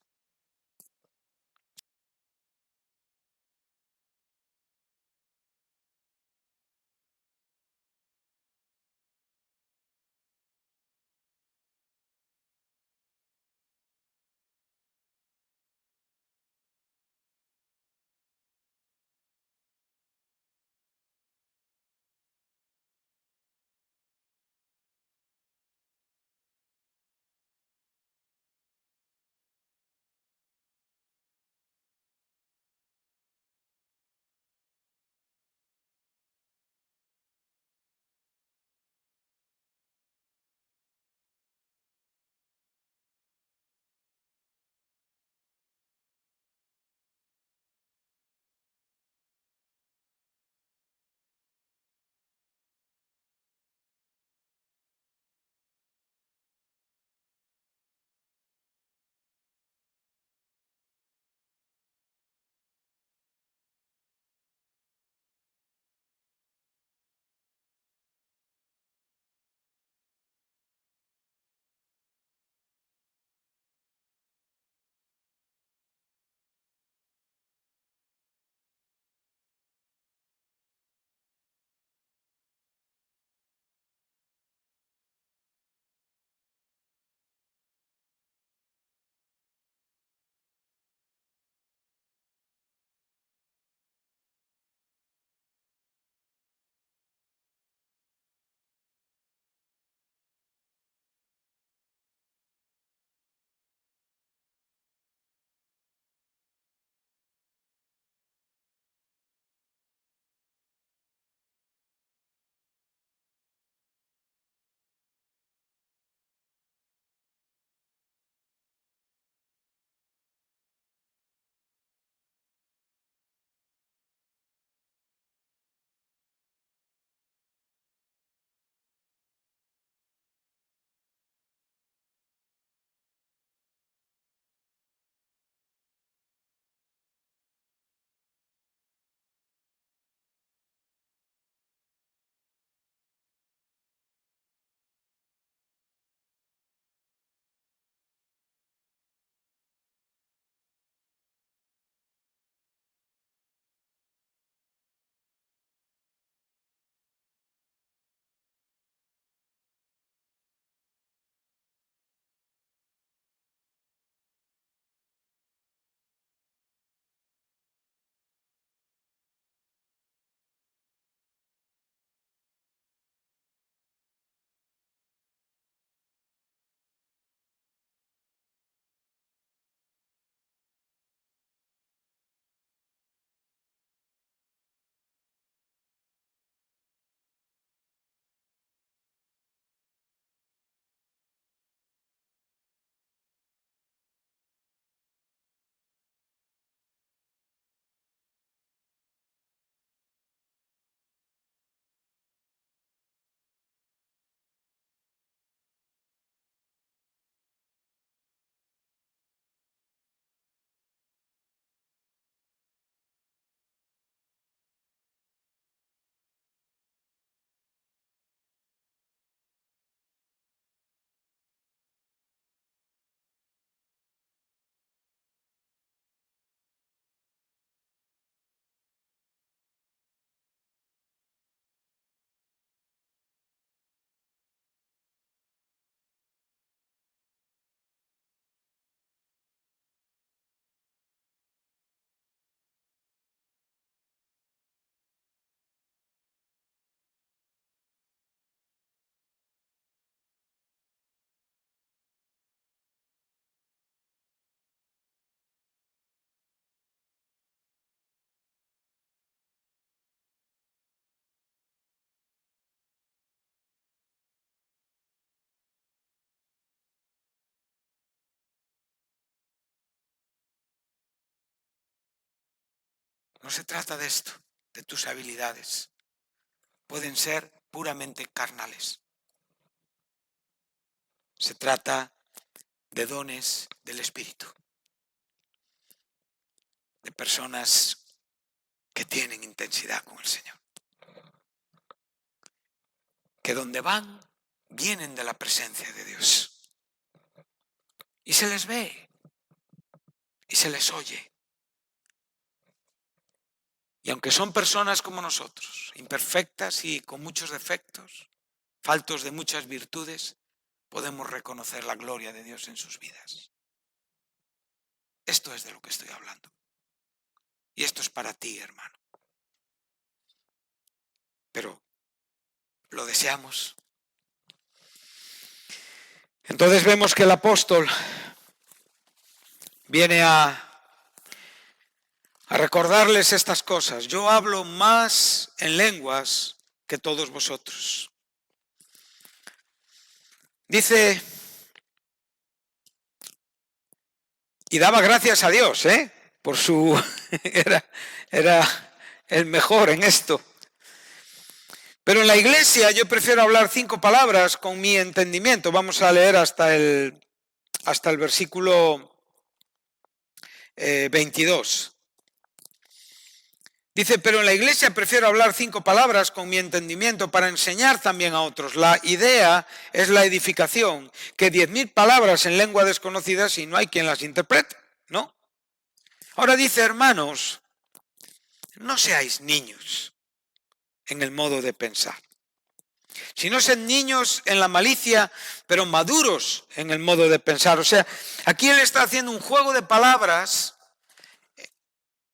No se trata de esto, de tus habilidades. Pueden ser puramente carnales. Se trata de dones del Espíritu, de personas que tienen intensidad con el Señor, que donde van, vienen de la presencia de Dios. Y se les ve, y se les oye. Y aunque son personas como nosotros, imperfectas y con muchos defectos, faltos de muchas virtudes, podemos reconocer la gloria de Dios en sus vidas. Esto es de lo que estoy hablando. Y esto es para ti, hermano. Pero lo deseamos. Entonces vemos que el apóstol viene a recordarles estas cosas. Yo hablo más en lenguas que todos vosotros. Dice, y daba gracias a Dios, por su... era el mejor en esto. Pero en la iglesia yo prefiero hablar 5 palabras con mi entendimiento. Vamos a leer hasta el versículo 22. Dice, pero en la iglesia prefiero hablar 5 palabras con mi entendimiento para enseñar también a otros. La idea es la edificación, que 10,000 palabras en lengua desconocida si no hay quien las interprete, ¿no? Ahora dice, hermanos, no seáis niños en el modo de pensar. Si no sed niños en la malicia, pero maduros en el modo de pensar. O sea, aquí él está haciendo un juego de palabras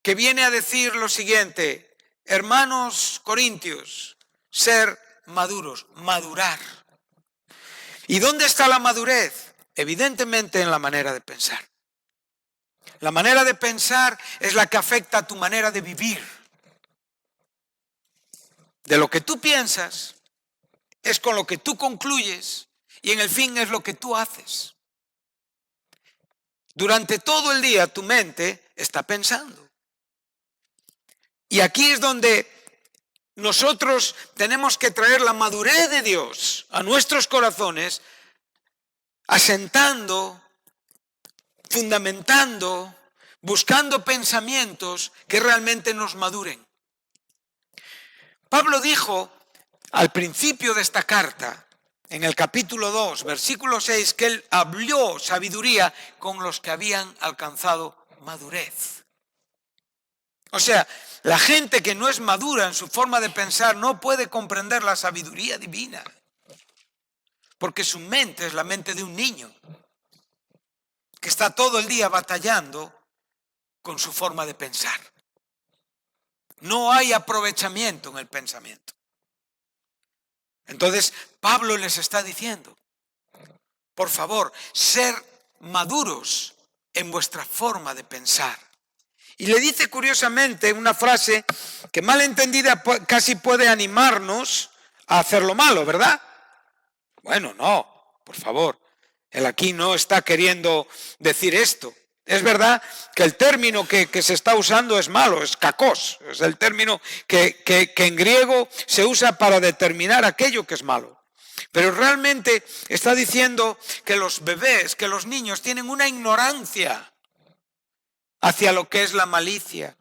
que viene a decir lo siguiente: hermanos corintios, ser maduros, madurar. ¿Y dónde está la madurez? Evidentemente en la manera de pensar. La manera de pensar es la que afecta a tu manera de vivir. De lo que tú piensas es con lo que tú concluyes y en el fin es lo que tú haces. Durante todo el día tu mente está pensando. Y aquí es donde nosotros tenemos que traer la madurez de Dios a nuestros corazones, asentando, fundamentando, buscando pensamientos que realmente nos maduren. Pablo dijo al principio de esta carta, en el capítulo 2, versículo 6, que él habló sabiduría con los que habían alcanzado madurez. O sea, la gente que no es madura en su forma de pensar no puede comprender la sabiduría divina, porque su mente es la mente de un niño que está todo el día batallando con su forma de pensar. No hay aprovechamiento en el pensamiento. Entonces, Pablo les está diciendo, por favor, ser maduros en vuestra forma de pensar. Y le dice curiosamente una frase que mal entendida casi puede animarnos a hacer lo malo, ¿verdad? Bueno, no, por favor. Él aquí no está queriendo decir esto. Es verdad que el término que se está usando es malo, es kakos. Es el término que en griego se usa para determinar aquello que es malo. Pero realmente está diciendo que los bebés, que los niños tienen una ignorancia hacia lo que es la malicia.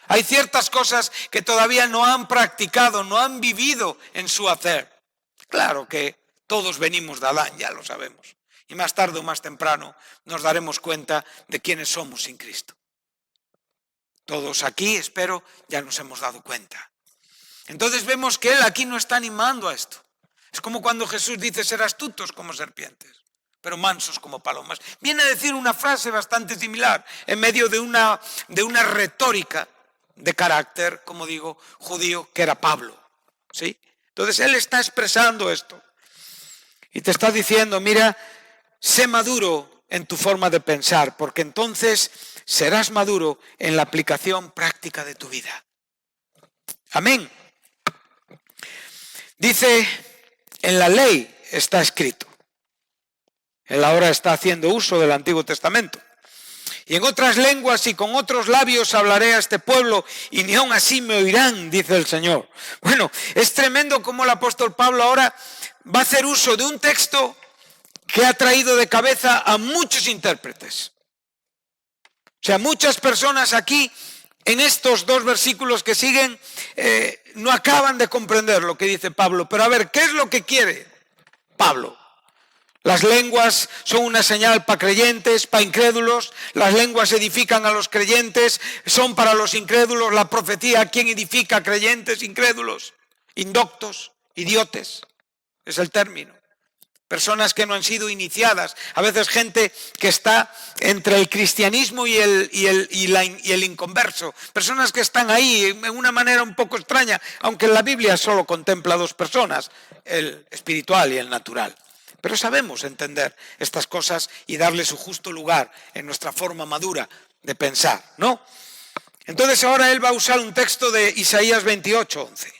Hay ciertas cosas que todavía no han practicado, no han vivido en su hacer. Claro que todos venimos de Adán, ya lo sabemos. Y más tarde o más temprano nos daremos cuenta de quiénes somos sin Cristo. Todos aquí, espero, ya nos hemos dado cuenta. Entonces vemos que él aquí no está animando a esto. Es como cuando Jesús dice, ser astutos como serpientes, pero mansos como palomas. Viene a decir una frase bastante similar en medio de una retórica de carácter, como digo, judío, que era Pablo. ¿Sí? Entonces él está expresando esto. Y te está diciendo, mira, sé maduro en tu forma de pensar, porque entonces serás maduro en la aplicación práctica de tu vida. Amén. Dice, en la ley está escrito. Él ahora está haciendo uso del Antiguo Testamento. Y en otras lenguas y con otros labios hablaré a este pueblo y ni aun así me oirán, dice el Señor. Bueno, es tremendo cómo el apóstol Pablo ahora va a hacer uso de un texto que ha traído de cabeza a muchos intérpretes. O sea, muchas personas aquí en estos dos versículos que siguen no acaban de comprender lo que dice Pablo. Pero a ver, ¿qué es lo que quiere Pablo? Las lenguas son una señal para creyentes, para incrédulos. Las lenguas edifican a los creyentes, son para los incrédulos. La profecía, ¿quién edifica a creyentes, incrédulos? Indoctos, idiotes, es el término. Personas que no han sido iniciadas. A veces gente que está entre el cristianismo y el inconverso. Personas que están ahí en una manera un poco extraña, aunque la Biblia solo contempla dos personas, el espiritual y el natural. Pero sabemos entender estas cosas y darle su justo lugar en nuestra forma madura de pensar, ¿no? Entonces ahora él va a usar un texto de Isaías 28:11.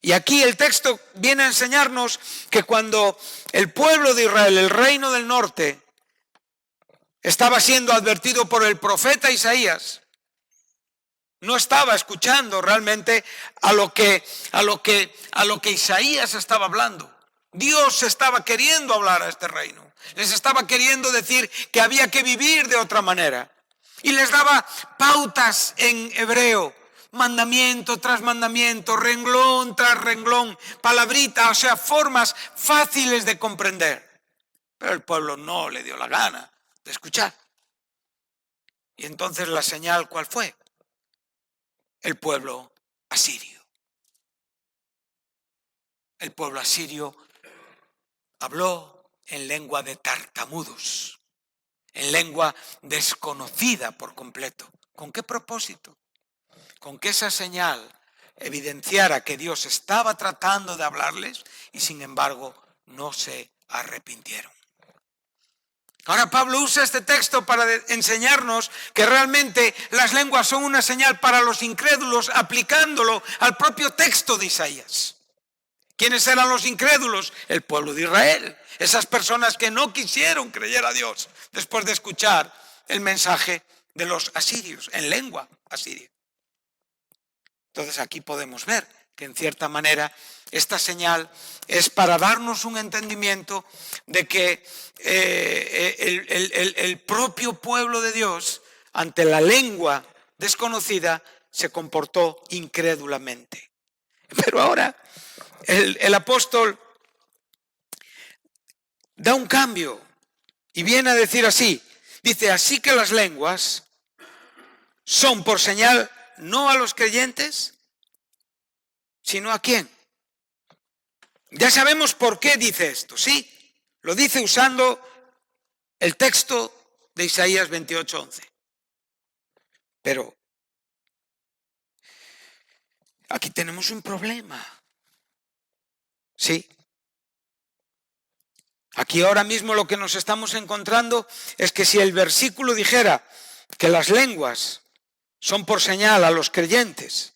Y aquí el texto viene a enseñarnos que cuando el pueblo de Israel, el reino del norte, estaba siendo advertido por el profeta Isaías, no estaba escuchando realmente a lo que Isaías estaba hablando. Dios estaba queriendo hablar a este reino. Les estaba queriendo decir que había que vivir de otra manera. Y les daba pautas en hebreo. Mandamiento tras mandamiento, renglón tras renglón, palabrita, o sea, formas fáciles de comprender. Pero el pueblo no le dio la gana de escuchar. Y entonces la señal, ¿cuál fue? El pueblo asirio. El pueblo asirio habló en lengua de tartamudos, en lengua desconocida por completo. ¿Con qué propósito? Con que esa señal evidenciara que Dios estaba tratando de hablarles y sin embargo no se arrepintieron. Ahora Pablo usa este texto para enseñarnos que realmente las lenguas son una señal para los incrédulos, aplicándolo al propio texto de Isaías. ¿Quiénes eran los incrédulos? El pueblo de Israel. Esas personas que no quisieron creer a Dios después de escuchar el mensaje de los asirios, en lengua asiria. Entonces aquí podemos ver que en cierta manera esta señal es para darnos un entendimiento de que el propio pueblo de Dios ante la lengua desconocida se comportó incrédulamente. Pero ahora el apóstol da un cambio y viene a decir así, dice, así que las lenguas son por señal no a los creyentes, sino a quién. Ya sabemos por qué dice esto, ¿sí? Lo dice usando el texto de Isaías 28:11. Pero aquí tenemos un problema. Sí. Aquí ahora mismo lo que nos estamos encontrando es que si el versículo dijera que las lenguas son por señal a los creyentes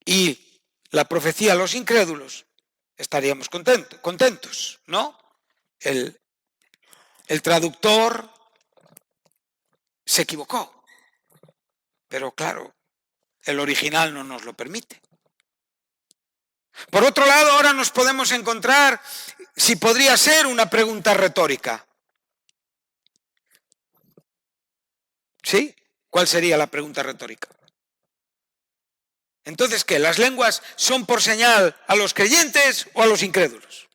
y la profecía a los incrédulos, estaríamos contentos, ¿no? El traductor se equivocó, pero claro, el original no nos lo permite. Por otro lado, ahora nos podemos encontrar si podría ser una pregunta retórica. ¿Sí? ¿Cuál sería la pregunta retórica? Entonces, ¿qué? ¿Las lenguas son por señal a los creyentes o a los incrédulos?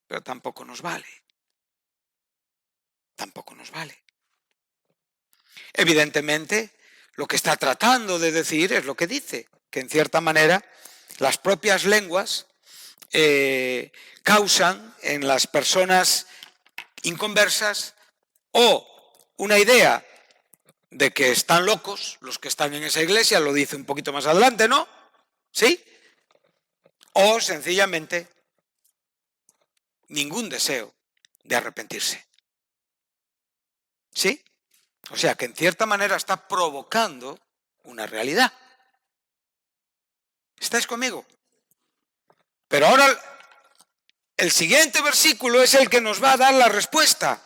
Pero tampoco nos vale. Tampoco nos vale. Evidentemente, lo que está tratando de decir es lo que dice, que en cierta manera las propias lenguas causan en las personas inconversas o una idea de que están locos, los que están en esa iglesia, lo dice un poquito más adelante, ¿no? ¿Sí? O sencillamente ningún deseo de arrepentirse. ¿Sí? O sea que en cierta manera está provocando una realidad. ¿Estáis conmigo? Pero ahora el siguiente versículo es el que nos va a dar la respuesta.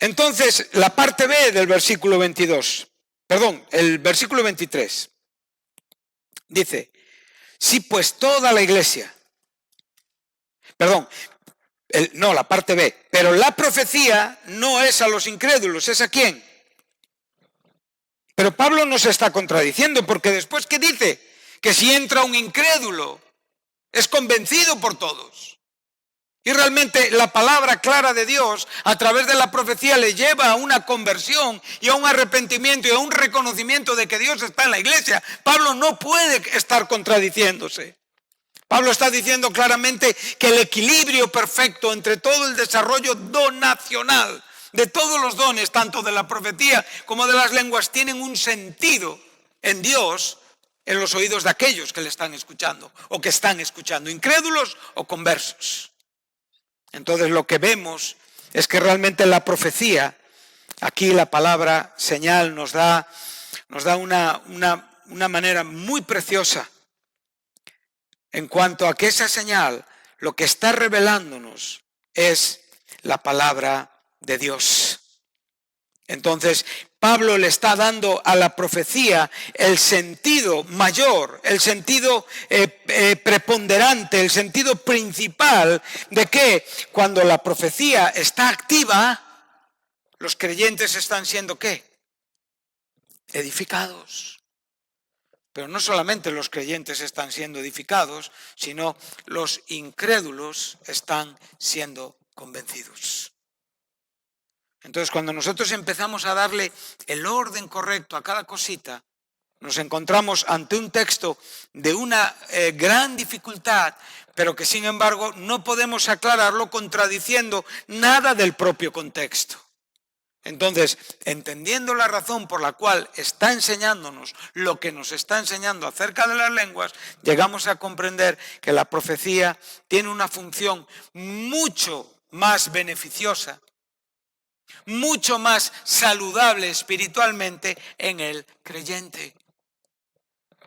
Entonces, la parte B del versículo 22, perdón, el versículo 23, dice, si pues toda la iglesia, perdón, no, la parte B, pero la profecía no es a los incrédulos, ¿es a quién? Pero Pablo no se está contradiciendo, porque después que dice que si entra un incrédulo, es convencido por todos. Y realmente la palabra clara de Dios a través de la profecía le lleva a una conversión y a un arrepentimiento y a un reconocimiento de que Dios está en la iglesia. Pablo no puede estar contradiciéndose. Pablo está diciendo claramente que el equilibrio perfecto entre todo el desarrollo donacional de todos los dones, tanto de la profecía como de las lenguas, tienen un sentido en Dios, en los oídos de aquellos que le están escuchando o que están escuchando, incrédulos o conversos. Entonces lo que vemos es que realmente la profecía, aquí la palabra señal nos da una manera muy preciosa en cuanto a que esa señal lo que está revelándonos es la palabra de Dios. Entonces, Pablo le está dando a la profecía el sentido mayor, el sentido preponderante, el sentido principal de que cuando la profecía está activa, los creyentes están siendo ¿qué? Edificados. Pero no solamente los creyentes están siendo edificados, sino los incrédulos están siendo convencidos. Entonces, cuando nosotros empezamos a darle el orden correcto a cada cosita, nos encontramos ante un texto de una gran dificultad, pero que sin embargo no podemos aclararlo contradiciendo nada del propio contexto. Entonces, entendiendo la razón por la cual está enseñándonos lo que nos está enseñando acerca de las lenguas, llegamos a comprender que la profecía tiene una función mucho más beneficiosa, mucho más saludable espiritualmente en el creyente.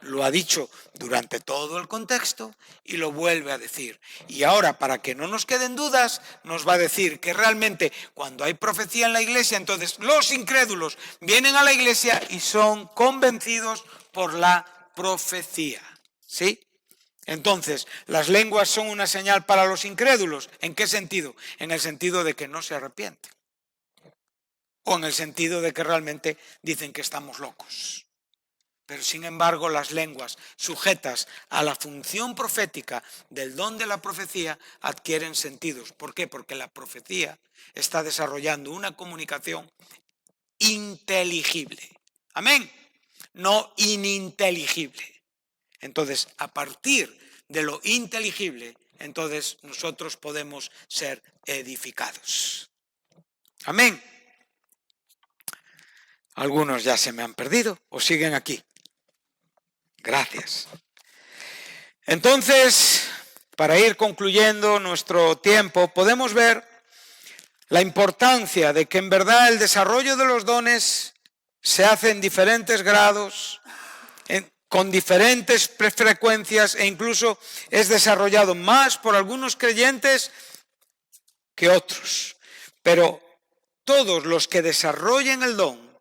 Lo ha dicho durante todo el contexto y lo vuelve a decir. Y ahora, para que no nos queden dudas, nos va a decir que realmente cuando hay profecía en la iglesia, entonces los incrédulos vienen a la iglesia y son convencidos por la profecía. ¿Sí? Entonces, las lenguas son una señal para los incrédulos. ¿En qué sentido? En el sentido de que no se arrepienten. O en el sentido de que realmente dicen que estamos locos. Pero sin embargo las lenguas sujetas a la función profética del don de la profecía adquieren sentidos. ¿Por qué? Porque la profecía está desarrollando una comunicación inteligible. Amén. No ininteligible. Entonces, a partir de lo inteligible, entonces nosotros podemos ser edificados. Amén. Algunos ya se me han perdido o siguen aquí. Gracias. Entonces, para ir concluyendo nuestro tiempo, podemos ver la importancia de que en verdad el desarrollo de los dones se hace en diferentes grados, con diferentes frecuencias e incluso es desarrollado más por algunos creyentes que otros. Pero todos los que desarrollen el don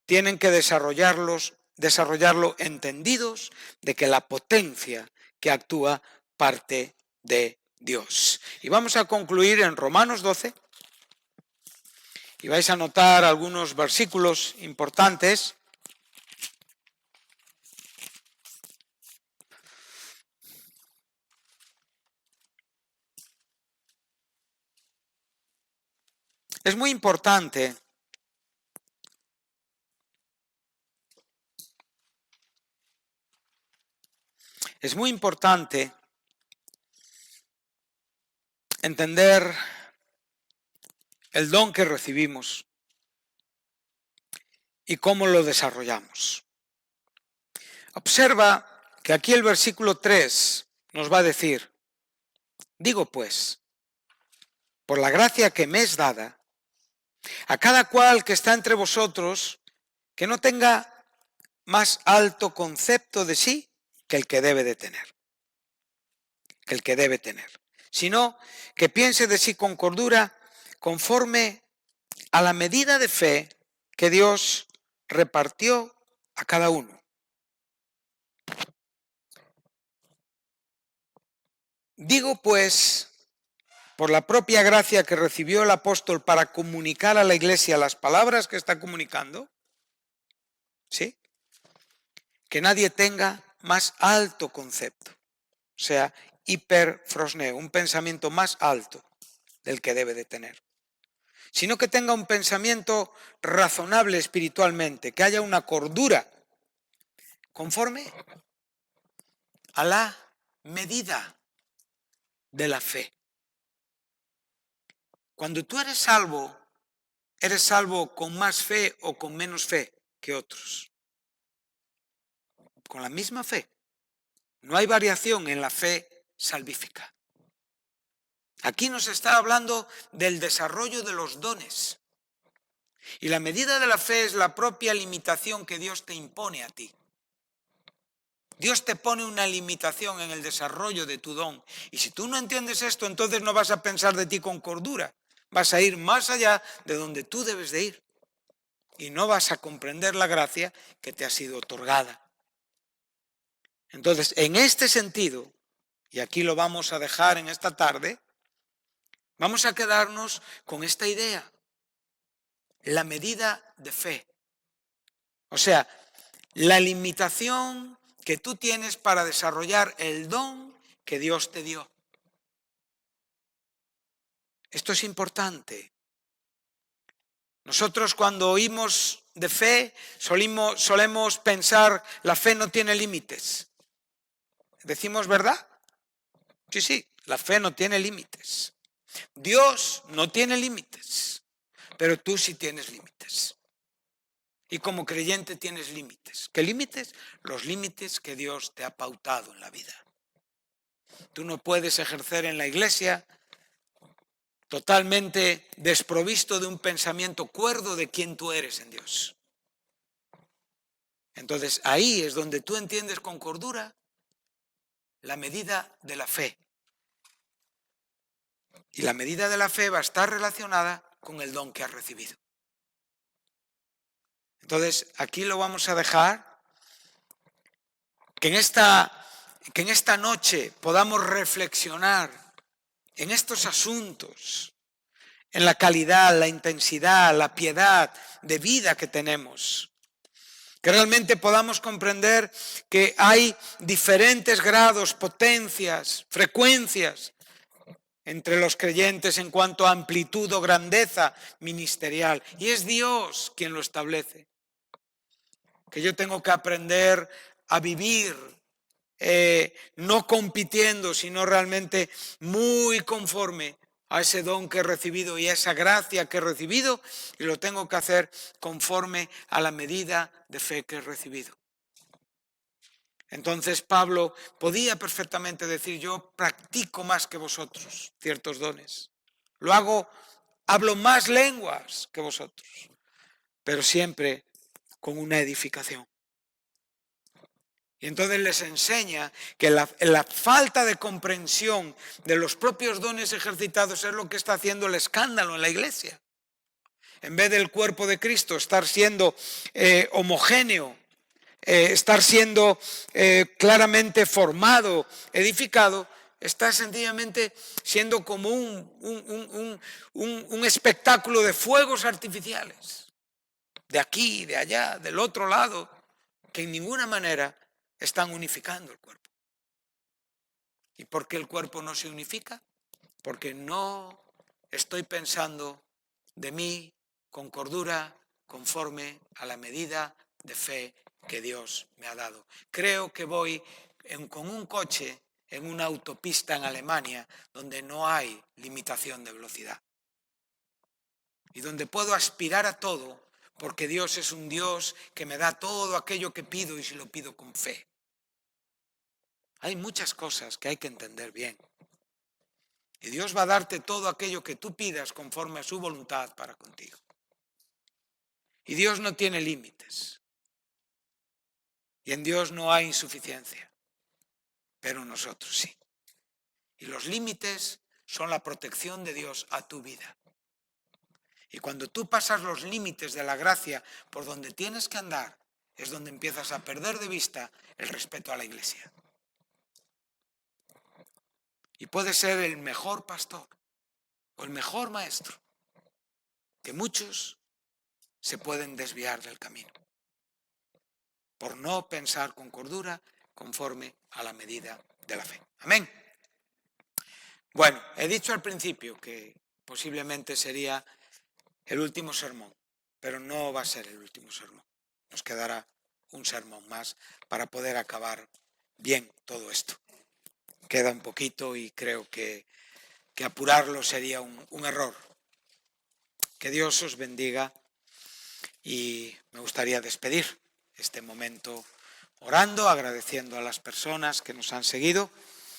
tienen que desarrollarlo entendidos de que la potencia que actúa parte de Dios. Y vamos a concluir en Romanos 12 y vais a notar algunos versículos importantes. Es muy importante entender el don que recibimos y cómo lo desarrollamos. Observa que aquí el versículo 3 nos va a decir, digo pues, por la gracia que me es dada, a cada cual que está entre vosotros, que no tenga más alto concepto de sí que el que debe de tener. Sino que piense de sí con cordura, conforme a la medida de fe que Dios repartió a cada uno. Digo pues, por la propia gracia que recibió el apóstol para comunicar a la iglesia las palabras que está comunicando, ¿sí?, que nadie tenga más alto concepto, o sea, hiperfrosneo, un pensamiento más alto del que debe de tener, sino que tenga un pensamiento razonable espiritualmente, que haya una cordura conforme a la medida de la fe. Cuando tú eres salvo con más fe o con menos fe que otros. Con la misma fe. No hay variación en la fe salvífica. Aquí nos está hablando del desarrollo de los dones. Y la medida de la fe es la propia limitación que Dios te impone a ti. Dios te pone una limitación en el desarrollo de tu don. Y si tú no entiendes esto, entonces no vas a pensar de ti con cordura. Vas a ir más allá de donde tú debes de ir. Y no vas a comprender la gracia que te ha sido otorgada. Entonces, en este sentido, y aquí lo vamos a dejar en esta tarde, vamos a quedarnos con esta idea. La medida de fe. O sea, la limitación que tú tienes para desarrollar el don que Dios te dio. Esto es importante. Nosotros cuando oímos de fe solemos pensar la fe no tiene límites. ¿Decimos verdad? Sí, la fe no tiene límites. Dios no tiene límites, pero tú sí tienes límites. Y como creyente tienes límites. ¿Qué límites? Los límites que Dios te ha pautado en la vida. Tú no puedes ejercer en la iglesia totalmente desprovisto de un pensamiento cuerdo de quién tú eres en Dios. Entonces ahí es donde tú entiendes con cordura la medida de la fe. Y la medida de la fe va a estar relacionada con el don que has recibido. Entonces aquí lo vamos a dejar, que en esta noche podamos reflexionar en estos asuntos, en la calidad, la intensidad, la piedad de vida que tenemos. Que realmente podamos comprender que hay diferentes grados, potencias, frecuencias entre los creyentes en cuanto a amplitud o grandeza ministerial. Y es Dios quien lo establece. Que yo tengo que aprender a vivir no compitiendo, sino realmente muy conforme a ese don que he recibido y a esa gracia que he recibido, y lo tengo que hacer conforme a la medida de fe que he recibido. Entonces Pablo podía perfectamente decir, yo practico más que vosotros ciertos dones. Hablo más lenguas que vosotros, pero siempre con una edificación. Y entonces les enseña que la falta de comprensión de los propios dones ejercitados es lo que está haciendo el escándalo en la iglesia. En vez del cuerpo de Cristo estar siendo homogéneo, estar siendo claramente formado, edificado, está sencillamente siendo como un espectáculo de fuegos artificiales, de aquí, de allá, del otro lado, que en ninguna manera están unificando el cuerpo. ¿Y por qué el cuerpo no se unifica? Porque no estoy pensando de mí con cordura conforme a la medida de fe que Dios me ha dado. Creo que voy con un coche en una autopista en Alemania donde no hay limitación de velocidad y donde puedo aspirar a todo porque Dios es un Dios que me da todo aquello que pido y si lo pido con fe. Hay muchas cosas que hay que entender bien. Y Dios va a darte todo aquello que tú pidas conforme a su voluntad para contigo. Y Dios no tiene límites. Y en Dios no hay insuficiencia. Pero nosotros sí. Y los límites son la protección de Dios a tu vida. Y cuando tú pasas los límites de la gracia por donde tienes que andar, es donde empiezas a perder de vista el respeto a la Iglesia. Y puede ser el mejor pastor o el mejor maestro, que muchos se pueden desviar del camino por no pensar con cordura conforme a la medida de la fe. Amén. Bueno, he dicho al principio que posiblemente sería el último sermón, pero no va a ser el último sermón. Nos quedará un sermón más para poder acabar bien todo esto. Queda un poquito y creo que apurarlo sería un error. Que Dios os bendiga y me gustaría despedir este momento orando, agradeciendo a las personas que nos han seguido